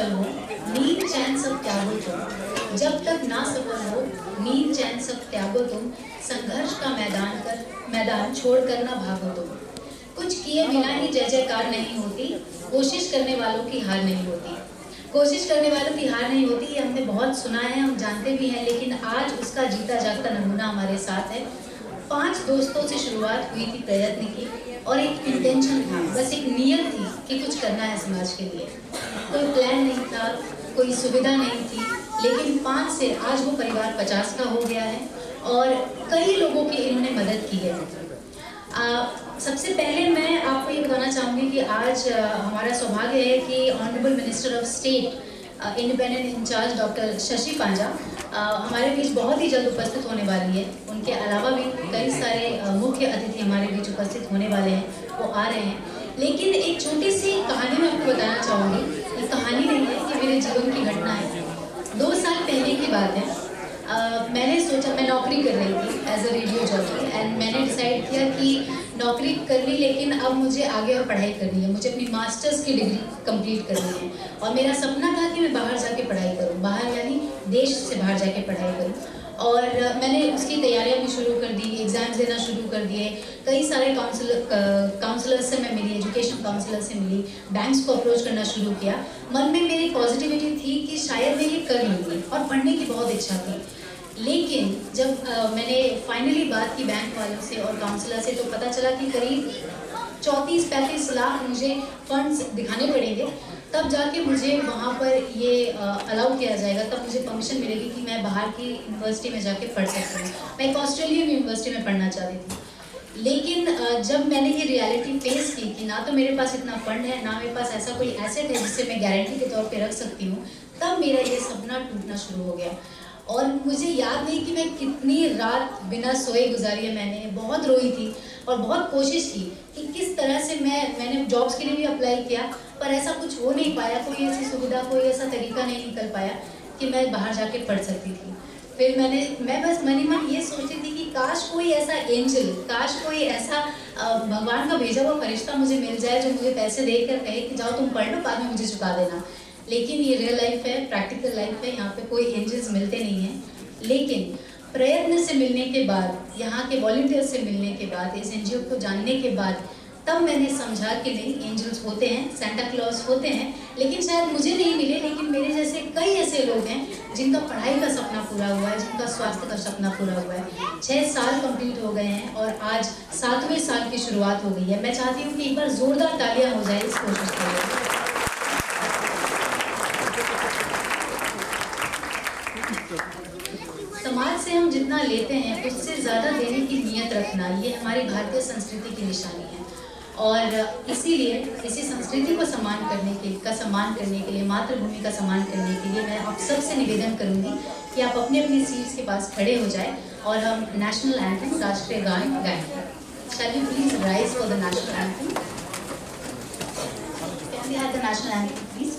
सफल हो, नींद चैन सब त्यागो तुम, जब तक ना सफल हो नींद चैन सब त्यागो तुम, संघर्ष का मैदान छोड़ कर ना भागो तुम। कुछ किए बिना ही जय जयकार नहीं होती, कोशिश करने वालों की हार नहीं होती। कोशिश करने वालों की हार नहीं होती, ये हमने बहुत सुना है, हम जानते भी हैं, लेकिन आज उसका जीता जागता नमूना हमारे साथ है। 5 दोस्तों से शुरुआत हुई थी प्रयत्न की, और एक इंटेंशन था, बस एक नीयत थी कि कुछ करना है समाज के लिए। कोई प्लान नहीं था, कोई सुविधा नहीं थी, लेकिन 5 से आज वो परिवार 50 का हो गया है और कई लोगों की इन्होंने मदद की है। सबसे पहले मैं आपको ये बताना चाहूँगी कि आज हमारा सौभाग्य है कि honourable minister of state independent in charge doctor Shashi Panja हमारे बीच बहुत ही जल्द उपस्थित होने वाली है। उनके अलावा भी कई सारे मुख्य अतिथि हमारे बीच उपस्थित होने वाले हैं, वो आ रहे हैं। लेकिन एक छोटी सी कहानी मैं आपको बताना चाहूँगी। ये कहानी नहीं है, ये मेरे जीवन की घटना है। 2 साल पहले की बात है। मैंने सोचा, मैं नौकरी कर रही थी as a radio jockey, and मैंने डिसाइड किया कि नौकरी कर ली, लेकिन अब मुझे आगे और पढ़ाई करनी है, मुझे अपनी मास्टर्स की डिग्री कंप्लीट करनी है। और मेरा सपना था कि मैं बाहर जाके पढ़ाई करूँ, बाहर यानी देश से बाहर जाके पढ़ाई करूँ। और मैंने उसकी तैयारियां भी शुरू कर दी, एग्ज़ाम्स देना शुरू कर दिए। कई सारे काउंसलर से मैं मिली, एजुकेशन काउंसलर से मिली, बैंक्स को अप्रोच करना शुरू किया। मन में मेरी पॉजिटिविटी थी कि शायद मैं ये कर लूँगी, और पढ़ने की बहुत इच्छा थी। लेकिन जब मैंने फाइनली बात की बैंक वालों से और काउंसलर से, तो पता चला कि करीब 34-35 लाख मुझे फंड्स दिखाने पड़ेंगे, तब जाके मुझे वहाँ पर ये अलाउ किया जाएगा, तब मुझे परमिशन मिलेगी कि मैं बाहर की यूनिवर्सिटी में जाके पढ़ सकती हूँ। मैं एक ऑस्ट्रेलियन यूनिवर्सिटी में पढ़ना चाहती थी। लेकिन जब मैंने ये रियलिटी फेस की कि ना तो मेरे पास इतना फंड है, ना मेरे पास ऐसा कोई एसेट है जिससे मैं गारंटी के तौर पे रख सकती हूँ, तब मेरा ये सपना टूटना शुरू हो गया। और मुझे याद नहीं कि मैं कितनी रात बिना सोए गुजारी है। मैंने बहुत रोई थी और बहुत कोशिश की कि किस तरह से मैंने जॉब्स के लिए भी अप्लाई किया, पर ऐसा कुछ हो नहीं पाया, कोई ऐसी सुविधा, कोई ऐसा तरीका नहीं निकल पाया कि मैं बाहर जाके पढ़ सकती थी। फिर मैं बस मन ही मन ये सोचती थी कि काश कोई ऐसा एंजल, काश कोई ऐसा भगवान का भेजा हुआ फरिश्ता मुझे मिल जाए जो मुझे पैसे देकर कहे कि जाओ तुम पढ़ लो, बाद में मुझे चुका देना। लेकिन ये रियल लाइफ है, प्रैक्टिकल लाइफ है, यहाँ पे कोई एंजल्स मिलते नहीं हैं। लेकिन प्रयत्न से मिलने के बाद, यहाँ के वॉलंटियर से मिलने के बाद, इस एनजीओ को जानने के बाद, तब मैंने समझा कि नहीं, एंजल्स होते हैं, सेंटा क्लॉज होते हैं, लेकिन शायद मुझे नहीं मिले, लेकिन मेरे जैसे कई ऐसे लोग हैं जिनका पढ़ाई का सपना पूरा हुआ है, जिनका स्वास्थ्य का सपना पूरा हुआ है। 6 साल कंप्लीट हो गए हैं और आज 7वें साल की शुरुआत हो गई है। मैं चाहती हूँ कि एक बार जोरदार तालियां हो जाए इस कोशिश के लिए। समाज से हम जितना लेते हैं उससे ज़्यादा देने की नीयत रखना, ये हमारी भारतीय संस्कृति की निशानी है। और इसीलिए इसी संस्कृति को सम्मान करने के लिए, मातृभूमि का सम्मान करने के लिए मैं आप सबसे निवेदन करूंगी कि आप अपने अपनी सीट्स के पास खड़े हो जाएं और हम नेशनल एंथम, राष्ट्रीय गान गाएंगे। Shall we please rise for the national anthem? Can we have the national anthem, please?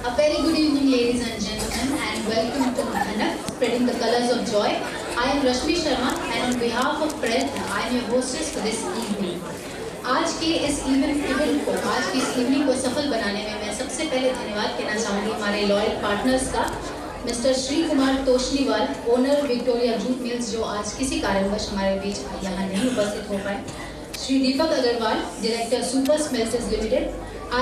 A very good evening, ladies and gentlemen, and welcome to Dhanak, spreading the colors of joy. I am Rashmi Sharma, and on behalf of Prayatna, I am your hostess for this evening. आज के इस evening को सफल बनाने में मैं सबसे पहले धन्यवाद कहना चाहूँगी हमारे लॉयल पार्टनर्स का, mister Shri Kumar Toshniwal, owner Victoria jute mills, जो आज किसी कारणवश हमारे बीच यहाँ नहीं उपस्थित हो पाए, Shri Deepak Agarwal, director Super Smelters Limited,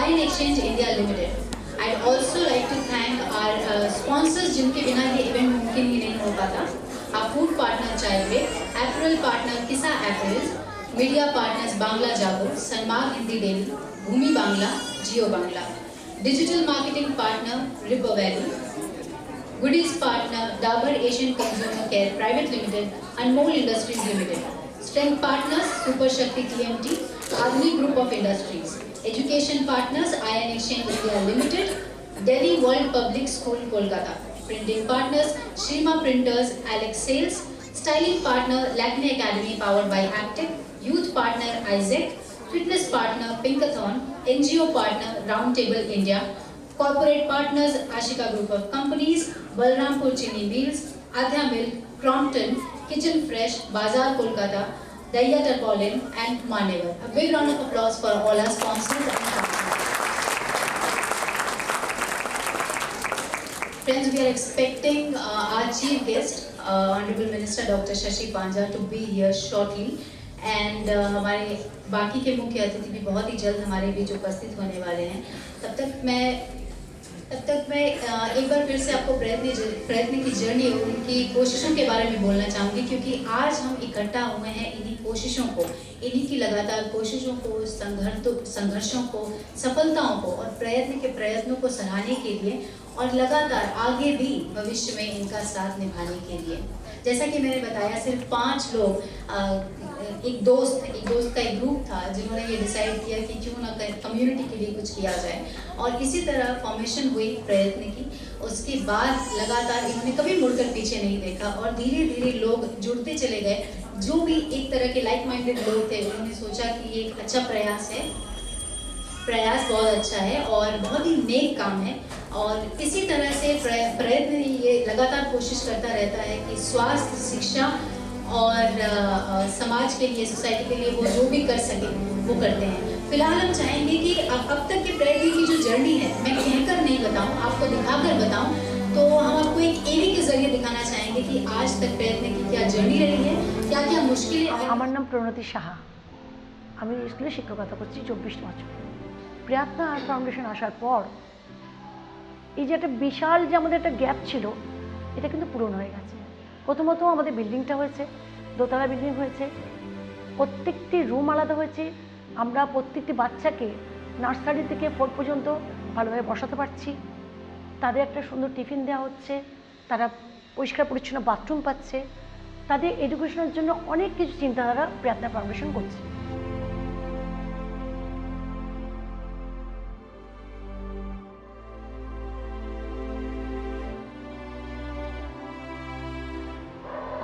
Ion Exchange India Limited. I'd also like to thank our sponsors जिनके बिना ये इवेंट मुमकिन ही नहीं हो पाता. Our food partner Chai, apparel partner Kisa Apparels, media partners Bangla Jago, Sanmark Hindi Daily, Bhumi Bangla, Jio Bangla, digital marketing partner Ripper Valley, goodies partner Dabur Asian Consumer Care Private Limited, Anmol Industries Limited, strength partners Super Shakti TMT, Adani Group of Industries. Education partners Ion Exchange India Limited, Delhi World Public School Kolkata. Printing partners Shrima Printers, Alex Sales. Styling partner Lakme Academy powered by Actic. Youth partner Isaac. Fitness partner Pinkathon. NGO partner Roundtable India. Corporate partners Ashika Group of Companies, Balrampur Chini Mills, Adhya Milk, Crompton, Kitchen Fresh, Bazaar Kolkata, Daiya Tarpaulin and Manevar. A big round of applause for all our sponsors and partners. Friends, we are expecting our chief guest, Honorable Minister Dr. Shashi Panja, to be here shortly. And हमारे बाकी के मुख्य अतिथि भी बहुत ही जल्द हमारे बीच उपस्थित होने वाले हैं. तब तक मैं एक बार फिर से आपको प्रयत्न की जर्नी, उनकी कोशिशों के बारे में बोलना चाहूँगी, क्योंकि आज हम इकट्ठा हुए हैं इन्हीं कोशिशों को, इन्हीं की लगातार कोशिशों को, संघर्षों को, सफलताओं को और प्रयत्नों को सराहने के लिए और लगातार आगे भी भविष्य में इनका साथ निभाने के लिए. जैसा कि मैंने बताया, सिर्फ 5 लोग, एक दोस्त का एक ग्रुप था जिन्होंने ये डिसाइड किया कि क्यों ना कम्युनिटी के लिए कुछ किया जाए, और इसी तरह फॉर्मेशन हुई प्रयत्न की. उसके बाद लगातार इन्होंने कभी मुड़कर पीछे नहीं देखा और धीरे धीरे लोग जुड़ते चले गए. जो भी एक तरह के लाइक माइंडेड लोग थे, उन्होंने सोचा कि ये एक अच्छा प्रयास बहुत अच्छा है और बहुत ही नेक काम है. और इसी तरह से प्रयत्न ये लगातार कोशिश करता रहता है कि स्वास्थ्य, शिक्षा और समाज के लिए, सोसाइटी के लिए वो जो भी कर सके वो करते हैं. फिलहाल हम चाहेंगे कि अब तक के प्रयत्न की जो जर्नी है, मैं कहकर नहीं बताऊं, आपको दिखाकर बताऊं. तो हम आपको एक एवी के जरिए दिखाना चाहेंगे कि आज तक प्रयत्न की क्या जर्नी रही है, क्या क्या मुश्किलें. আমার নাম প্রণতি সাহা, আমি স্কুলে শিক্ষকতা করছি 24 বছর. প্রার্থনা আর্ট ফাউন্ডেশন আসার পর এই যে একটা বিশাল যে আমাদের একটা গ্যাপ ছিল, এটা কিন্তু পূরণ হয়ে গেছে. প্রথমত আমাদের বিল্ডিংটা হয়েছে, দোতলা বিল্ডিং হয়েছে, প্রত্যেকটি রুম আলাদা হয়েছে. আমরা প্রত্যেকটি বাচ্চাকে নার্সারি থেকে 4 পর্যন্ত ভালোভাবে বসাতে পারছি. তাদের একটা সুন্দর টিফিন দেওয়া হচ্ছে, তারা পরিষ্কার পরিচ্ছন্ন বাথরুম পাচ্ছে. তাদের এডুকেশনের জন্য অনেক কিছু চিন্তাধারা প্রার্থনা ফাউন্ডেশন করছে.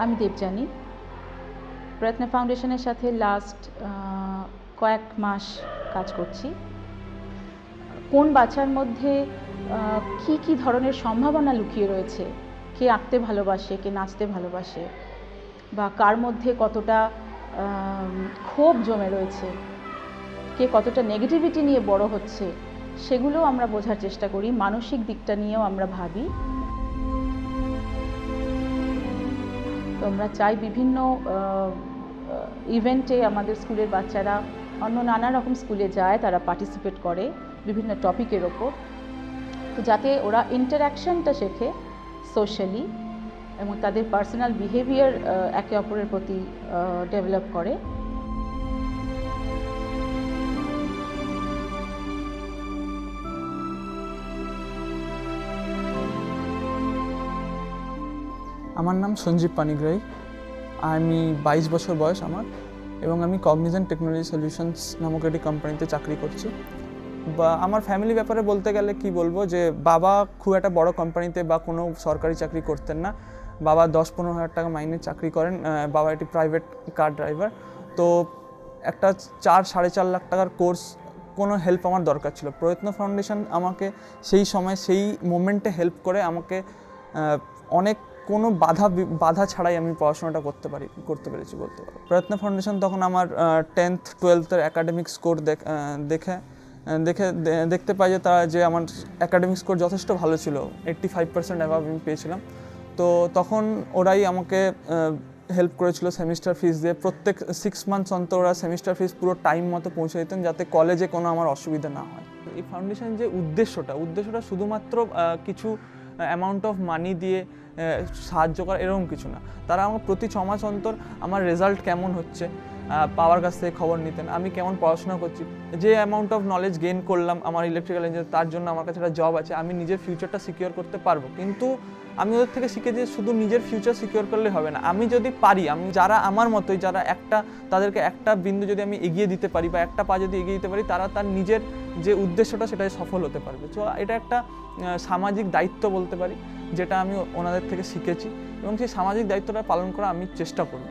আমি দেবযানী, প্রার্থনা ফাউন্ডেশনের সাথে লাস্ট কয়েক মাস কাজ করছি. কোন বাচ্চার মধ্যে কি ধরনের সম্ভাবনা লুকিয়ে রয়েছে, কে আঁকতে ভালোবাসে, কে নাচতে ভালোবাসে, বা কার মধ্যে কতটা ক্ষোভ জমে রয়েছে, কে কতটা নেগেটিভিটি নিয়ে বড় হচ্ছে, সেগুলো আমরা বোঝার চেষ্টা করি. মানসিক দিকটা নিয়েও আমরা ভাবি. তো আমরা চাই বিভিন্ন ইভেন্টে আমাদের স্কুলের বাচ্চারা অন্য নানা রকম স্কুলে যায়, তারা পার্টিসিপেট করে বিভিন্ন টপিকের ওপর, তো যাতে ওরা ইন্টারঅ্যাকশনটা শেখে সোশ্যালি এবং তাদের পার্সোনাল বিহেভিয়ার একে অপরের প্রতি ডেভেলপ করে. আমার নাম সঞ্জীব পানিগ্রাহী, আমি 22 বছর বয়স আমার, এবং আমি কগনিজেন্ট টেকনোলজি সলিউশনস নামক একটি কোম্পানিতে চাকরি করছি. বা আমার ফ্যামিলি ব্যাপারে বলতে গেলে কি বলবো, যে বাবা খুব একটা বড় কোম্পানিতে বা কোনো সরকারি চাকরি করতেন না. বাবা 10-15 হাজার টাকা মাইনে চাকরি করেন. বাবা একটি প্রাইভেট কার ড্রাইভার. তো একটা 4-4.5 লাখ টাকার কোর্স কোনো হেল্প আমার দরকার ছিল। প্রয়ত্ন ফাউন্ডেশন আমাকে সেই সময় সেই মোমেন্টে হেল্প করে আমাকে অনেক কোনো বাধা ছাড়াই আমি পড়াশোনাটা করতে পেরেছি বলতে পারি। প্রয়ত্ন ফাউন্ডেশন তখন আমার 10th 12th অ্যাকাডেমিক স্কোর দেখতে পাই যে আমার অ্যাকাডেমিক স্কোর যথেষ্ট ভালো ছিল, 85% অ্যাভাব আমি পেয়েছিলাম। তো তখন ওরাই আমাকে হেল্প করেছিল সেমিস্টার ফিস দিয়ে। প্রত্যেক 6 মান্থস অন্তর ওরা সেমিস্টার ফিস পুরো টাইম মতো পৌঁছে দিতেন, যাতে কলেজে কোনো আমার অসুবিধা না হয়। এই ফাউন্ডেশন যে উদ্দেশ্যটা শুধুমাত্র কিছু অ্যামাউন্ট অফ মানি দিয়ে সাহায্য করা এরকম কিছু না। তারা আমার প্রতি 6 মাস অন্তর আমার রেজাল্ট কেমন হচ্ছে পাওয়ার কাছ থেকে খবর নিতেন, আমি কেমন পড়াশোনা করছি, যে অ্যামাউন্ট অফ নলেজ গেইন করলাম আমার ইলেকট্রিক্যাল ইঞ্জিনিয়ার, তার জন্য আমার কাছে একটা জব আছে, আমি নিজের ফিউচারটা সিকিউর করতে পারবো। কিন্তু আমি ওদের থেকে শিখে যে শুধু নিজের ফিউচার সিকিউর করলে হবে না, আমি যদি পারি, আমি যারা আমার মতোই যারা তাদেরকে একটা বিন্দু যদি আমি এগিয়ে দিতে পারি বা একটা পা যদি এগিয়ে দিতে পারি, তারা তার নিজের যে উদ্দেশ্যটা সেটাই সফল হতে পারবে। তো এটা একটা সামাজিক দায়িত্ব বলতে পারি, যেটা আমি ওনাদের থেকে শিখেছি এবং সেই সামাজিক দায়িত্বটা পালন করা আমি চেষ্টা করব।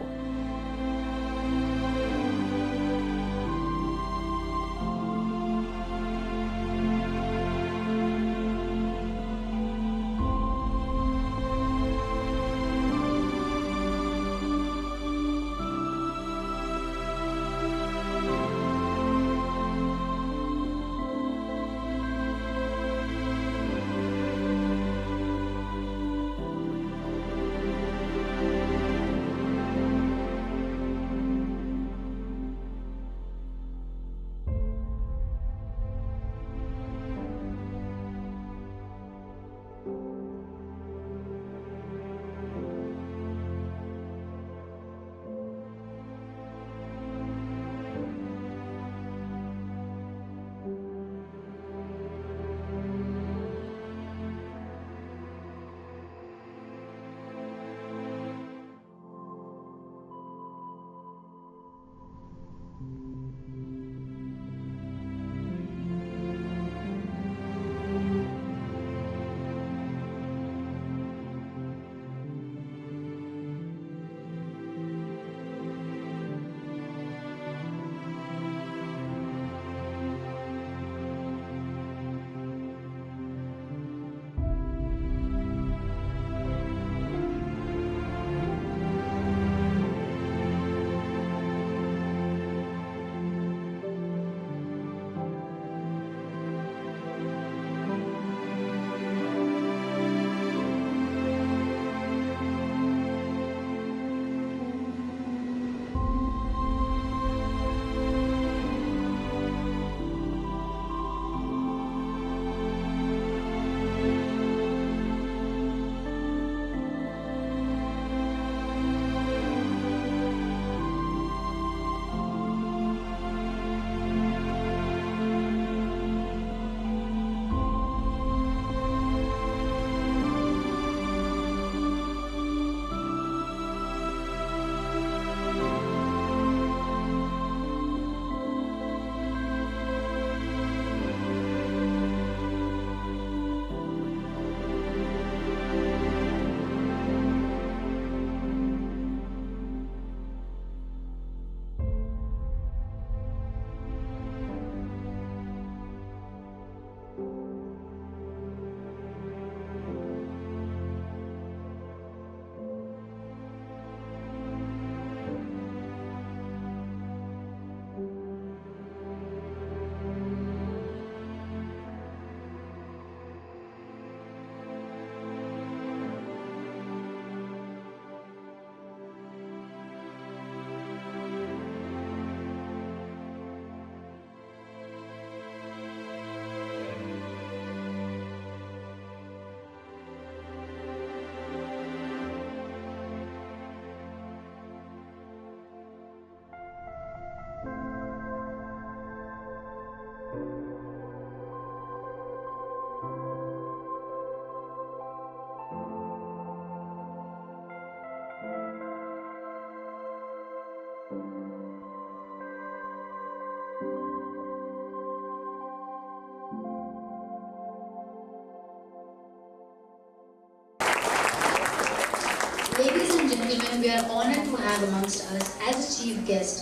Ladies and gentlemen, we are honored to have amongst us as a chief guest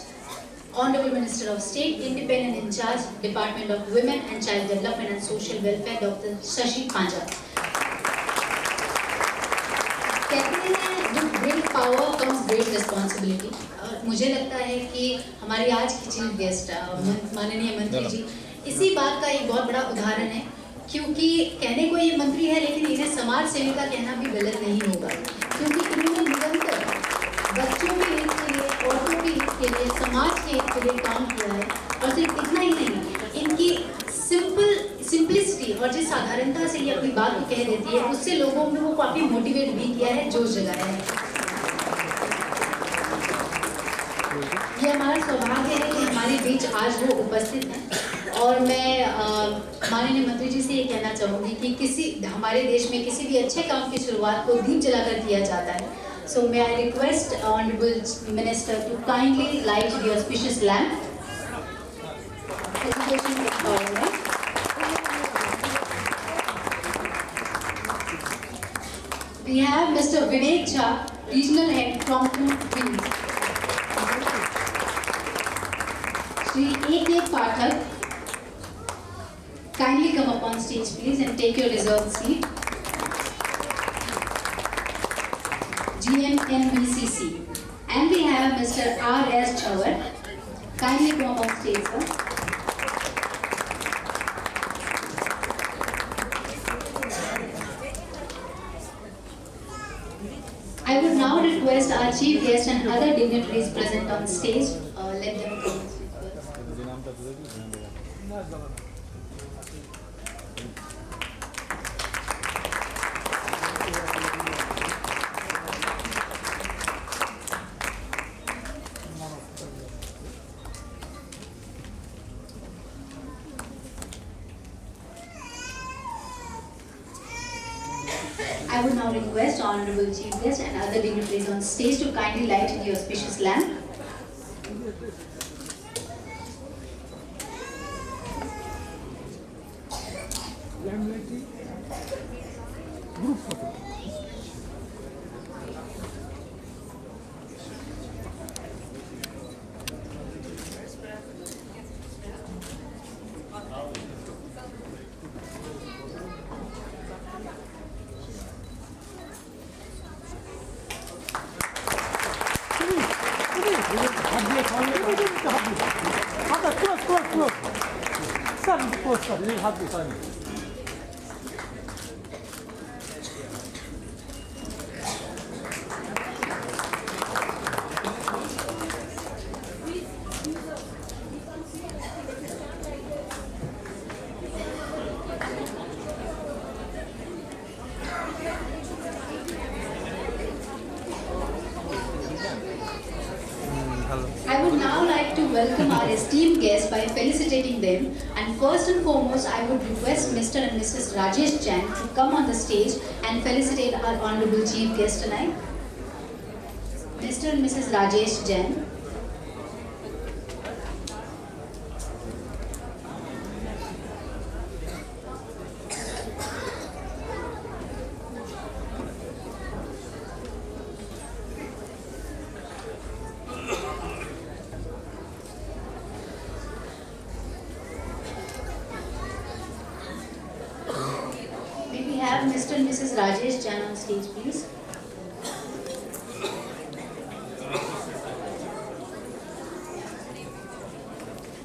Honorable Minister of State, Independent in Charge, Department of Women and Child Development and Social Welfare, Dr. Shashi Panja. कहते हैं with great power comes great responsibility. मुझे लगता है कि हमारी आज की chief guest माननीय मंत्री जी इसी बात का एक बहुत बड़ा उदाहरण है, क्योंकि कहने को ये मंत्री है लेकिन इन्हें समाज सेवी का कहना भी गलत नहीं होगा, क्योंकि इन्होंने निरंतर बच्चों के हित के लिए, औरतों के हित के लिए, समाज के हित के लिए काम किया है। और सिर्फ इतना ही नहीं, इनकी सिंपलिसिटी और जिस साधारणता से ये अपनी बात को कह देती है उससे लोगों को काफ़ी मोटिवेट भी किया है, जोश जगाया है। ये हमारा सौभाग्य है कि हमारे बीच आज वो उपस्थित हैं और मैं माननीय मंत्री जी से ये कहना चाहूँगी कि हमारे देश में किसी भी अच्छे काम की शुरुआत को दीप जलाकर किया जाता है। So may I request Honorable Minister to kindly light the auspicious lamp. Presentation is following. We have Mr. Vinay Jha, Regional Head from Pune. Shri A.K. Pathak, kindly come up on stage please and take your reserved seat. GMMBCC. And we have Mr. R.S. Chawar. Kindly come on stage, sir. I would now request our chief guest and other dignitaries present on stage. Let them come. I would now request Honorable Chief Guest and other dignitaries on stage to kindly light the auspicious lamp. I would now like to welcome our esteemed guests by felicitating them, and first and foremost I would request Mr. and Mrs. Rajesh Jain to come on the stage and felicitate our honorable chief guest tonight. Mr. and Mrs. Rajesh Jain. We have Mr. and Mrs. Rajesh Jain on stage, please.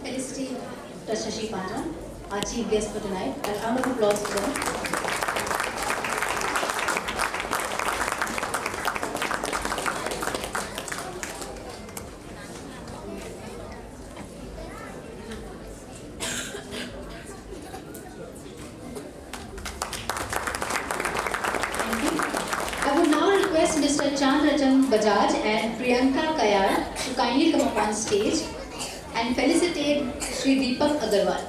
Felicitate Dr. Shashi Panja, our chief guest for tonight. A round of applause for them. I would now request Mr. Chandrachan Bajaj and Priyanka Kayal to kindly come up on stage and felicitate Shri Deepak Agarwal.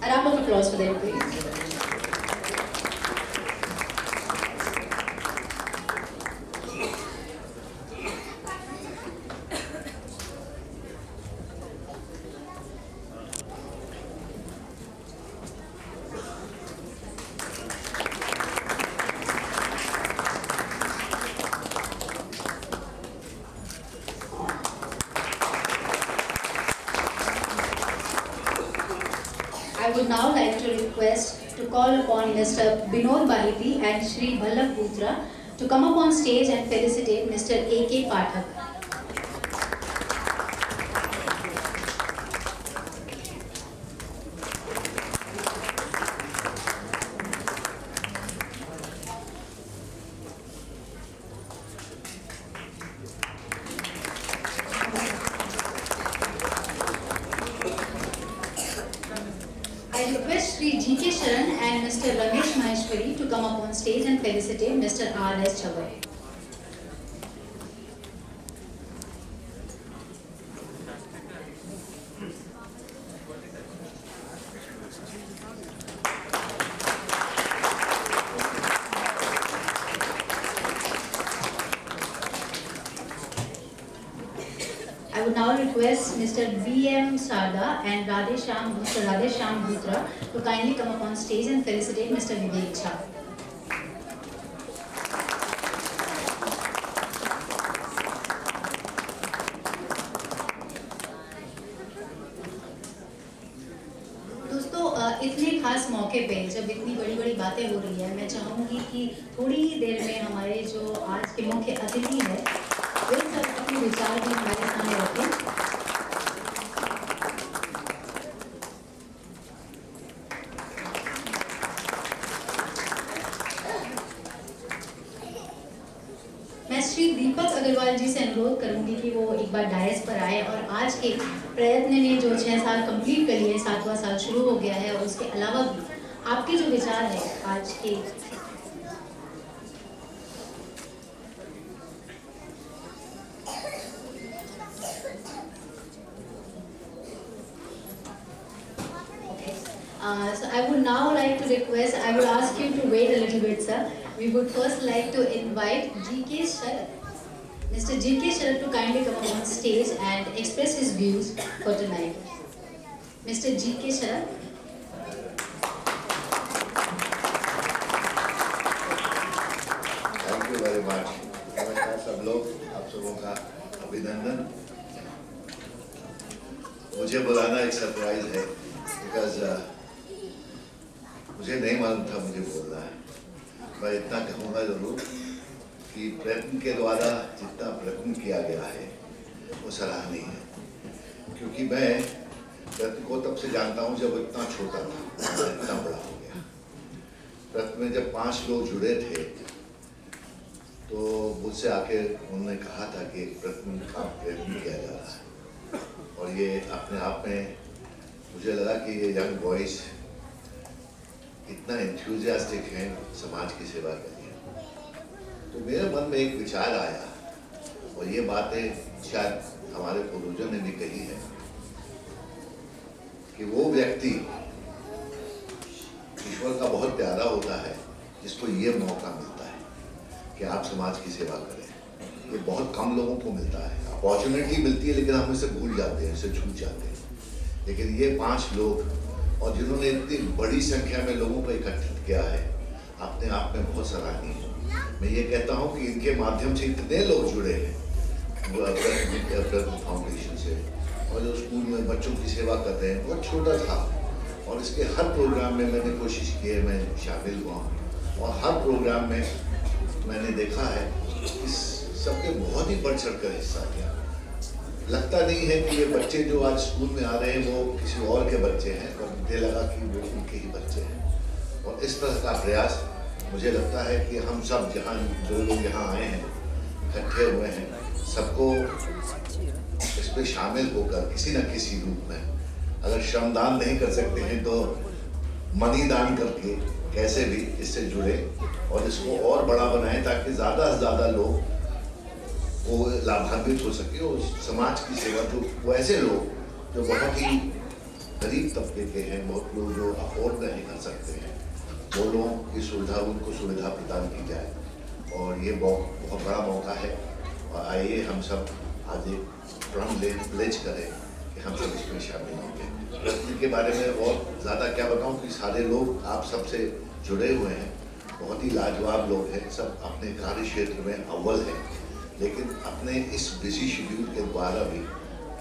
A round of applause for them, please. like to request to call upon Mr. Binod Bahiti and Shri Ballabh Putra to come up on stage and felicitate Mr. A.K. Pathak. I request Shri G.K. Sharan and Mr. Ramesh Maheshwari to come up on stage and felicitate Mr. R.S. Chawai. I would now request Mr. B.M. Sarda and Mr. Radhesham Bhutra to kindly come up on stage and felicitate Mr. Vivek Jha. दोस्तों इतने खास मौके पे जब इतनी बड़ी बड़ी बातें हो रही है, मैं चाहूँगी कि थोड़ी ही देर में हमारे जो आज के मुख्य अतिथि है वे सब अपने विचार भी हमारे सामने रखें। मैं श्री दीपक अग्रवाल जी से अनुरोध करूंगी कि वो एक बार डायस पर आए और आज के प्रयत्न ने जो 6 साल कंप्लीट कर लिए, 7वां साल शुरू हो गया है, और उसके अलावा भी आपके जो विचार है आज के so I would now like to request, I would ask you to wait a little bit, sir. We would first like to invite G.K. Sharat, Mr. G.K. Sharat to kindly come up on stage and express his views for tonight. Mr. G.K. Sharat. Thank you very much. नमस्कार सब लोग, आप सबों का अभिनंदन। मुझे बुलाना एक सरप्राइज है, बिकॉज मुझे नहीं मालूम था मुझे बोलना है। मैं इतना कहूँगा जरूर कि प्रयत्न के द्वारा जितना प्रयत्न किया गया है वो सराहनीय है, क्योंकि मैं प्रयत्न को तब से जानता हूँ जब वो इतना छोटा था, इतना बड़ा हो गया। प्रयत्न में जब 5 लोग जुड़े थे तो मुझसे आके उन्होंने कहा था कि एक प्रयत्न का प्रयत्न किया जा रहा है, और ये अपने आप में मुझे लगा कि ये यंग बॉयज इतना एंथुजियास्टिक हैं समाज की सेवा के लिए। तो मेरे मन में एक विचार आया, और ये बातें शायद हमारे पूर्वजों ने भी कही है कि वो व्यक्ति ईश्वर का बहुत प्यारा होता है जिसको ये मौका मिलता है कि आप समाज की सेवा करें। ये बहुत कम लोगों को मिलता है, अपॉर्चुनिटी मिलती है, लेकिन हम इसे भूल जाते हैं, इसे छूट जाते हैं। लेकिन ये 5 लोग, और जिन्होंने इतनी बड़ी संख्या में लोगों को इकट्ठित किया है, अपने आप में बहुत सराहनीय है। मैं ये कहता हूँ कि इनके माध्यम से इतने लोग जुड़े हैं फाउंडेशन से, और जो स्कूल में बच्चों की सेवा कर रहे हैं, बहुत छोटा था, और इसके हर प्रोग्राम में मैंने कोशिश की है, मैं शामिल हुआ, और हर प्रोग्राम में मैंने देखा है कि सबके बहुत ही बढ़ चढ़ कर हिस्सा लिया। लगता नहीं है कि ये बच्चे जो आज स्कूल में आ रहे हैं वो किसी और के बच्चे हैं, और मुझे लगा कि वो उनके ही बच्चे हैं। और इस तरह का प्रयास मुझे लगता है कि हम सब जहाँ जो लोग यहाँ आए हैं, इकट्ठे हुए हैं, सबको इसमें शामिल होकर किसी न किसी रूप में, अगर श्रमदान नहीं कर सकते हैं तो मनी दान करके कैसे भी इससे जुड़े और इसको और बड़ा बनाएं, ताकि ज़्यादा से ज़्यादा लोग वो लाभान्वित हो सके। और समाज की सेवा, जो वो ऐसे लोग जो बहुत ही गरीब तबके के हैं, बहुत लोग जो अफोर्ड नहीं कर सकते हैं, वो लोगों की सुविधा, उनको सुविधा प्रदान की जाए। और ये बहुत बड़ा मौका है, और आइए हम सब आज एक प्रण प्लेज करें कि हम सब इसमें शामिल होंगे। प्रयत्न के बारे में और ज़्यादा क्या बताऊँ कि सारे लोग आप सबसे जुड़े हुए हैं, बहुत ही लाजवाब लोग हैं, सब अपने कार्य क्षेत्र में अव्वल हैं, लेकिन अपने इस बिजी शेड्यूल के द्वारा भी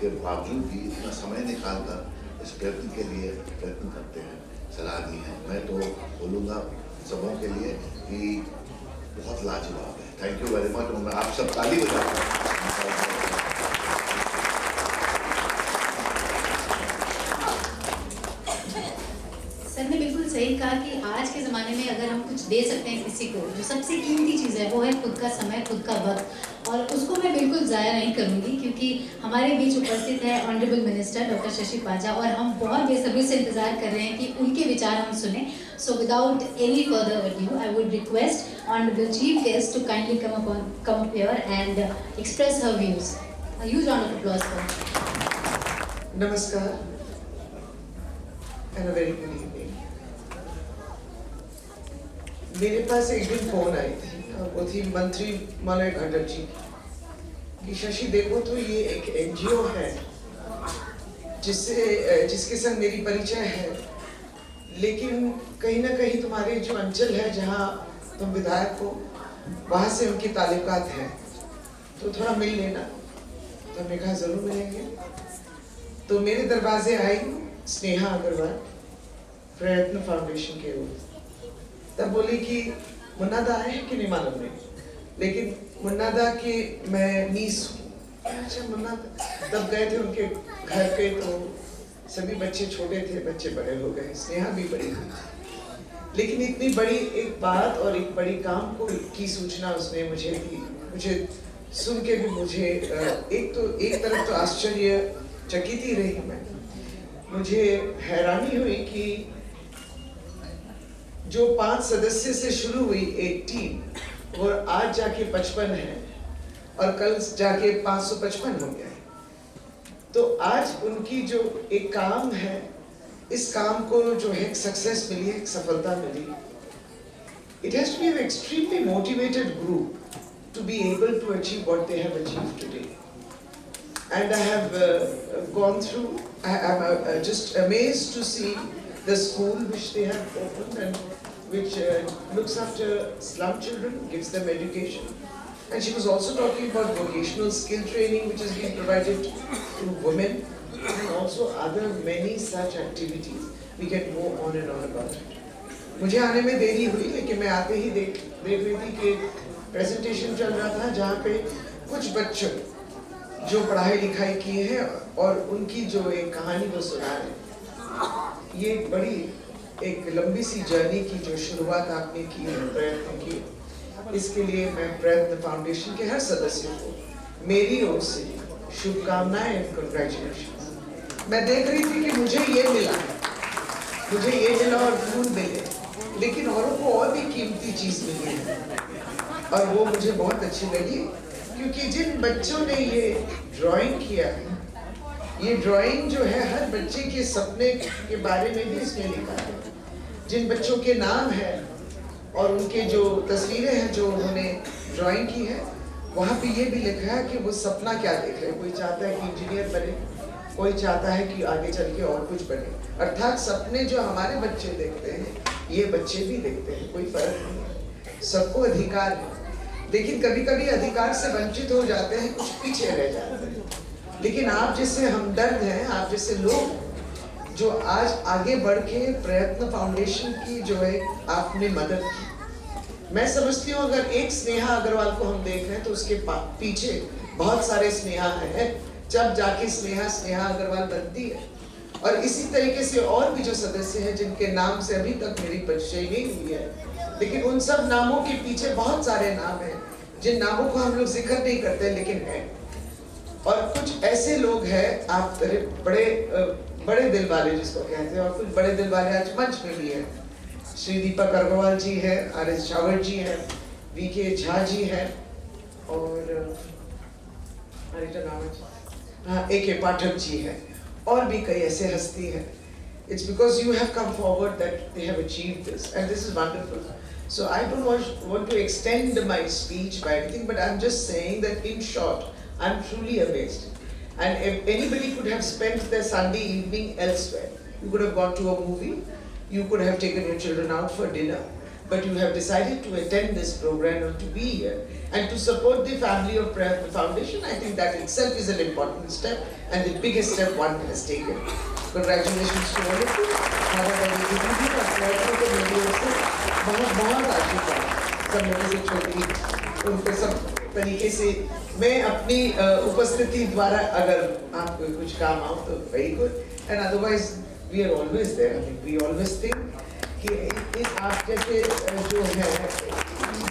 के बावजूद भी इतना समय निकालकर इस प्रयत्न के लिए प्रयत्न करते हैं। सलाह दी है। मैं तो बोलूँगा सबों के लिए कि बहुत लाजवाब है। Thank you very much. मैं आप सब ताली बजाते हैं। सर ने बिल्कुल सही कहा कि आज के ज़माने में अगर हम कुछ दे सकते हैं किसी को, जो सबसे कीमती चीज़ है वो है खुद का समय, खुद का वक्त, और उसको मैं बिल्कुल ज़ाया नहीं करूँगी क्योंकि हमारे बीच उपस्थित है ऑनरेबल मिनिस्टर डॉक्टर शशि पाजा और हम बहुत बेसब्री से इंतज़ार कर रहे हैं कि उनके विचार हम सुने। So without any further adieu I would request honourable chief guest to kindly come up here and express her views. A huge round of applause for her. नमस्कार and a very good evening. मेरे पास एक दिन phone आई थी और वो थी मंत्री Malay घटक जी कि शशि देखो तो ये एक एनजीओ है जिसके संग मेरी परिचय है, लेकिन कहीं ना कहीं तुम्हारे जो अंचल है जहाँ तुम विधायक हो वहाँ से उनकी ताल्लुकात हैं, तो थोड़ा मिल लेना। तो हमने कहा जरूर मिलेंगे। तो मेरे दरवाजे आई स्नेहा अग्रवाल प्रयत्न फाउंडेशन के ओर। तब बोली कि मुन्ना दा आए हैं कि नहीं मालूम नहीं, लेकिन मुन्ना दा की मैं नीस हूँ। अच्छा मुन्ना, तब गए थे उनके घर पे तो सभी बच्चे छोटे थे, बच्चे बड़े हो गए, स्नेहा भी बड़ी हुई, लेकिन इतनी बड़ी एक बात और एक बड़ी काम को की सूचना उसने मुझे दी। मुझे सुन के भी मुझे एक तरफ तो आश्चर्यचकित ही रही मैं, मुझे हैरानी हुई कि जो 5 सदस्य से शुरू हुई एक टीम वो आज जाके 55 है और कल जाके 555 हो गया है। तो आज उनकी जो एक काम है, इस काम को जो है सक्सेस मिली, एक सफलता मिली। It has to be an extremely motivated group to be able to achieve what they have achieved today. And I have gone through, I am just amazed to see the school which they have opened and which looks after slum children, gives them education. And she was also talking about vocational skill training which is being provided to women and also other many such activities. We can go on and on about it. मुझे आने में देरी हुई, लेकिन मैं आते ही देख रही थी कि प्रेजेंटेशन चल रहा था जहाँ पे कुछ बच्चों जो पढ़ाई लिखाई किए हैं और उनकी जो एक कहानी वो सुना रहे। ये बड़ी एक लंबी सी जर्नी की जो शुरुआत आपने की है, प्रयत्न की, इसके लिए मैं प्रयत्न फाउंडेशन के हर सदस्यों को मेरी ओर से शुभकामनाएं एंड कांग्रेचुलेशन। मैं देख रही थी कि मुझे ये मिला और फूल मिले, लेकिन औरों को और भी कीमती चीज मिली है और वो मुझे बहुत अच्छी लगी, क्योंकि जिन बच्चों ने ये ड्राइंग किया है, ये ड्राइंग जो है हर बच्चे के सपने के बारे में भी इसमें लिखा है। जिन बच्चों के नाम है और उनके जो तस्वीरें हैं जो उन्होंने ड्राइंग की है, वहाँ पे ये भी लिखा है कि वो सपना क्या देख रहे हैं। कोई चाहता है कि इंजीनियर बने, कोई चाहता है कि आगे चल के और कुछ बने। अर्थात सपने जो हमारे बच्चे देखते हैं, ये बच्चे भी देखते हैं, कोई फर्क नहीं है, सबको अधिकार है। लेकिन कभी कभी अधिकार से वंचित हो जाते हैं, कुछ पीछे रह जाते हैं। लेकिन आप जैसे हमदर्द हैं, आप जैसे लोग जो आज आगे बढ़ के प्रयत्न फाउंडेशन की जो है आपने मदद की, मैं समझती हूँ अगर एक स्नेहा अग्रवाल को हम देख रहे हैं तो उसके पीछे बहुत सारे स्नेहा हैं, जब जाके स्नेहा अग्रवाल बनती है। और इसी तरीके से और भी जो सदस्य हैं जिनके नाम से अभी तक मेरी परिचय नहीं हुई है, लेकिन उन सब नामों के पीछे बहुत सारे नाम हैं जिन नामों को हम लोग जिक्र नहीं करते लेकिन हैं। और कुछ ऐसे लोग हैं, आप बड़े दिल वाले जिसको कहते हैं, और कुछ बड़े दिल वाले आज मंच में भी हैं। श्री दीपक अग्रवाल जी हैं, आर.एस. शावर जी हैं, वी.के. झा जी हैं और ए.के. पाठक जी हैं, और भी कई ऐसे हस्ती हैं। It's because you have come forward that they have achieved this, and this is wonderful. So I don't want to extend my speech by anything, but I'm just saying that in short, I'm truly amazed. And if anybody could have spent their Sunday evening elsewhere, you could have gone to a movie, you could have taken your children out for dinner, but you have decided to attend this program and to be here and to support the family of Prayatna Foundation. I think that itself is an important step and the biggest step one has taken. Congratulations to all of you. माता बहनी जितनी भी लड़कों को मेरी ओर से बहुत बहुत आशीर्वाद, सब मेरे से छोटी, उनको सब तरीके से मैं अपनी उपस्थिति द्वारा अगर आपको कुछ काम आओ तो very good, and otherwise we are always there. We always think कि इस आप जैसे जो है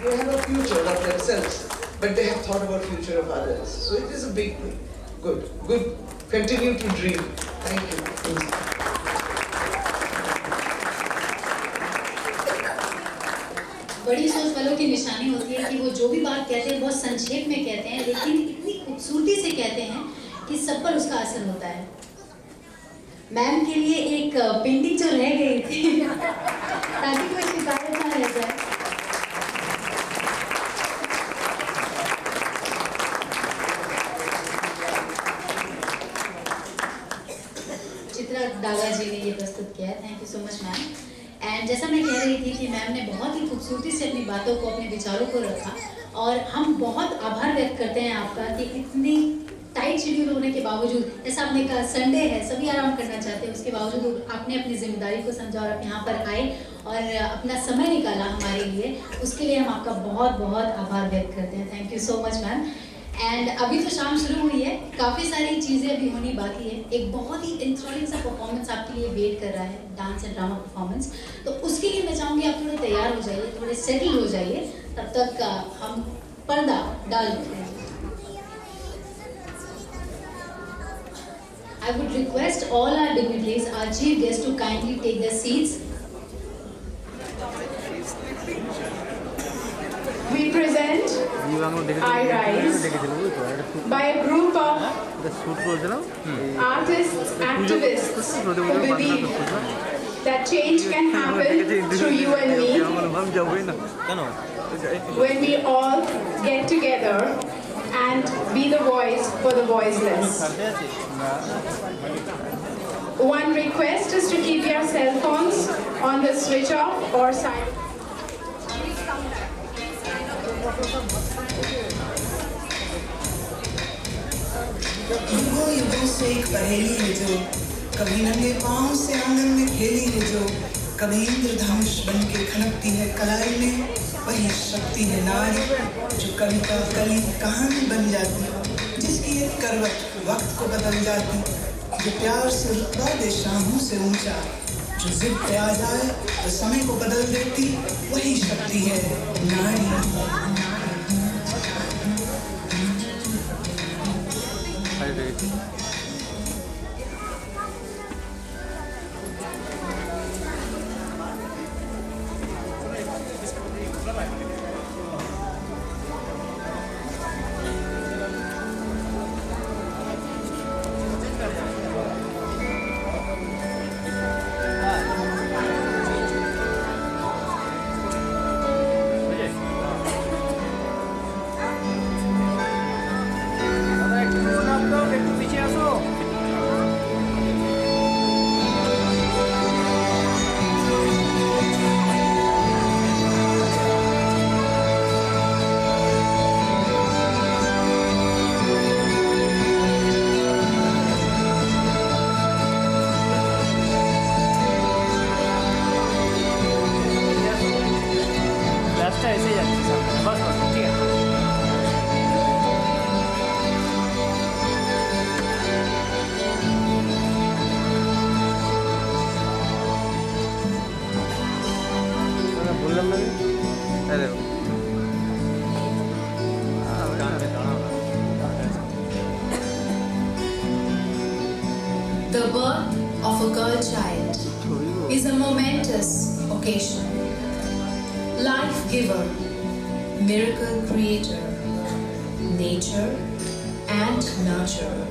they have a future of themselves, but they have thought about future of others. So it is a big thing. Good, good. Continue to dream. Thank you. बड़ी सोच वालों की निशानी होती है कि वो जो भी बात कहते हैं बहुत संक्षेप में कहते हैं, लेकिन इतनी खूबसूरती से कहते हैं कि सब पर उसका असर होता है। मैम के लिए एक पेंटिंग जो रह गई थी ताकि कोई शिकायत ना रह जाए। चित्रा दागा जी ने ये प्रस्तुत किया है। Thank you so much ma'am. And जैसा मैं कह रही थी कि मैम ने बहुत ही खूबसूरती से अपनी बातों को, अपने विचारों को रखा, और हम बहुत आभार व्यक्त करते हैं आपका कि इतनी टाइट शेड्यूल होने के बावजूद, जैसा आपने कहा संडे है, सभी आराम करना चाहते हैं, उसके बावजूद आपने अपनी जिम्मेदारी को समझा और आप यहाँ पर आए और अपना समय निकाला हमारे लिए, उसके लिए हम आपका बहुत बहुत आभार व्यक्त करते हैं। Thank you so much ma'am. And अभी तो शाम शुरू हुई है, काफ़ी सारी चीज़ें अभी होनी बाकी है। एक बहुत ही इंथ्रोलिंग सा परफॉर्मेंस आपके लिए वेट कर रहा है, डांस एंड ड्रामा परफॉर्मेंस। तो उसके लिए मैं चाहूँगी आप थोड़े तैयार हो जाइए, थोड़े सेटल हो जाइए, तब तक हम पर्दा डाल देते हैं। I would request all our dignitaries, our chief guests, to kindly take their seats. We present I Rise by a group of artists, activists who believe that change can happen through you and me when we all get together and be the voice for the voiceless. One request is to keep your cell phones on the switch off or silent. युगों युगों से एक पहेली है जो कभी नंगे पाँव से आंगन में खेली है, जो कभी इंद्रधनुष बन के खनकती है कलाई में, वही शक्ति है नारी जो कविता कली कहानी बन जाती, जिसकी एक करवट वक्त को बदल जाती, जो प्यार से रुतबा दे शाहों से ऊंचा, जो जिद पे आ जाए तो समय को बदल देती, वही शक्ति है नारी। The birth of a girl child is a momentous occasion. Life giver, miracle creator, nature and nurturer.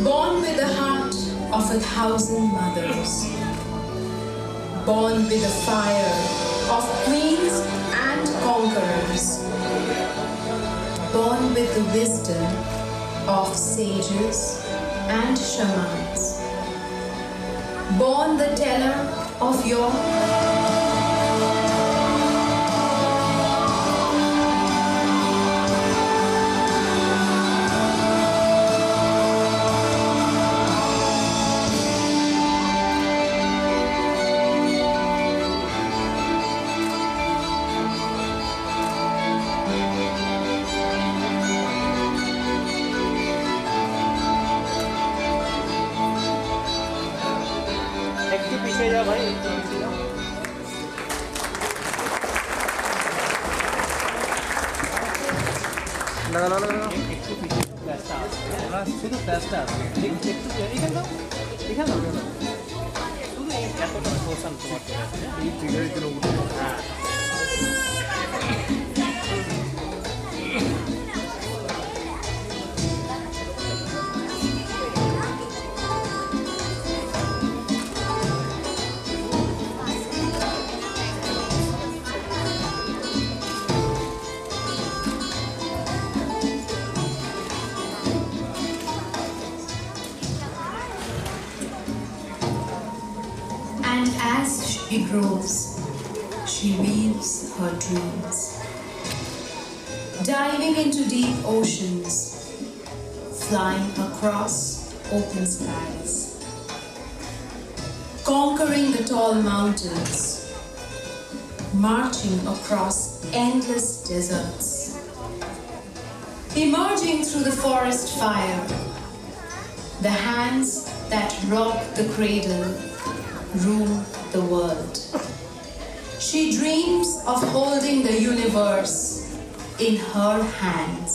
Born with the heart of 1,000 mothers. Born with the fire of queens and conquerors. Born with the wisdom of sages and shamans. Born the teller of your শুধু ফ্ল্যাশটা আছে একটু এখানে দাও এখানে দাও শুধু এই এতটা পোর্শন তোমার এই ফিগারের জন্য হ্যাঁ And as she grows, she weaves her dreams. Diving into deep oceans, flying across open skies, conquering the tall mountains, marching across endless deserts, emerging through the forest fire, the hands that rock the cradle rule the world. She dreams of holding the universe in her hands.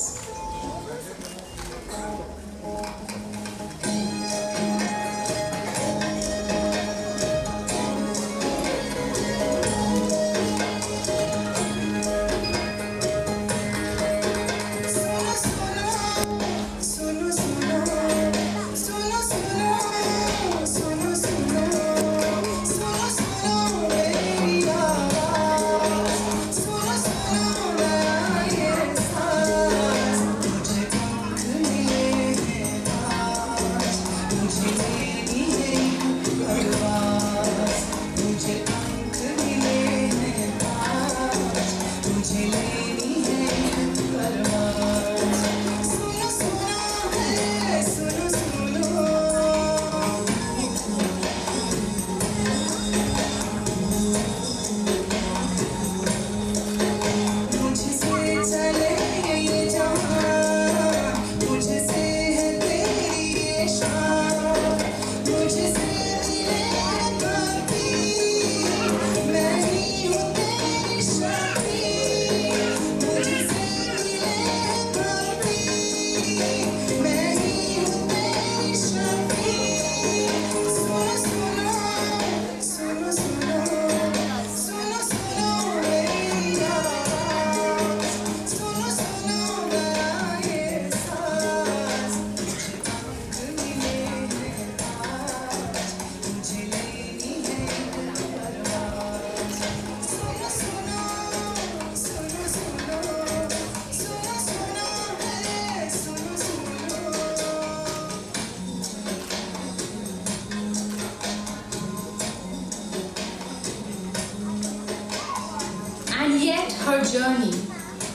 And yet her journey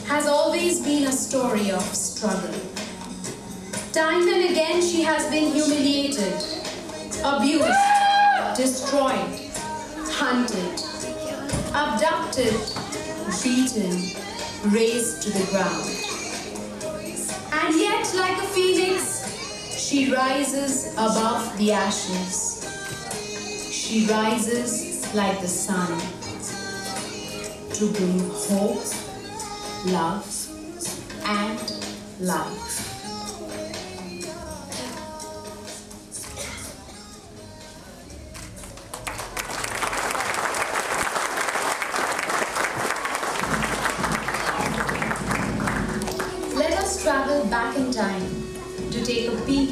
has always been a story of struggle. Time and again she has been humiliated, abused, destroyed, hunted, abducted, beaten, razed to the ground. And yet, like a phoenix, she rises above the ashes. She rises like the sun to bring hope, love, and life. Let us travel back in time to take a peek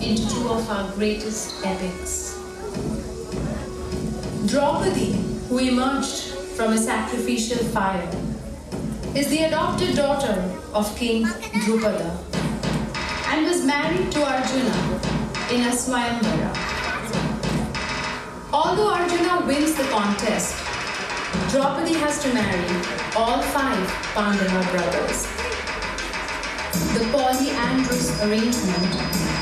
into two of our greatest epics. Draupadi, who emerged from a sacrificial fire, is the adopted daughter of King Drupada and was married to Arjuna in a Swayamvara. Although Arjuna wins the contest, Draupadi has to marry all 5 Pandava brothers. The polyandrous arrangement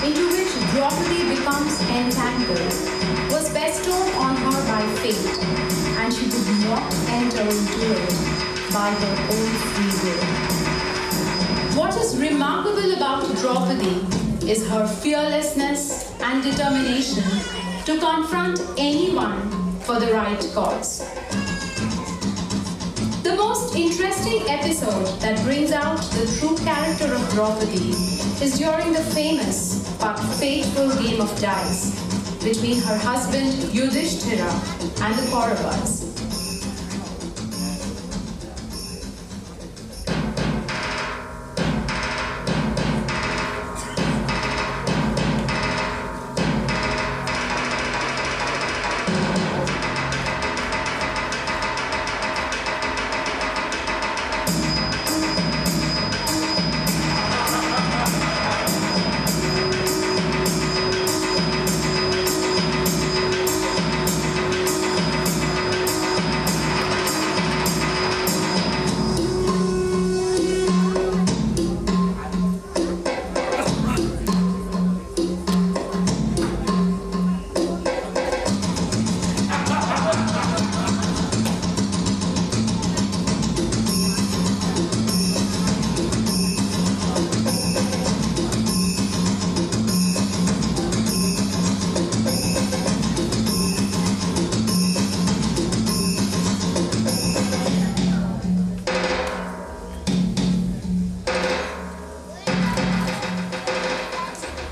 into which Draupadi becomes entangled was bestowed on her by fate, and she did not enter into it by her own free will. What is remarkable about Draupadi is her fearlessness and determination to confront anyone for the right cause. The most Interesting episode that brings out the true character of Draupadi is during the famous but fateful game of dice between her husband Yudhishthira and the Kauravas.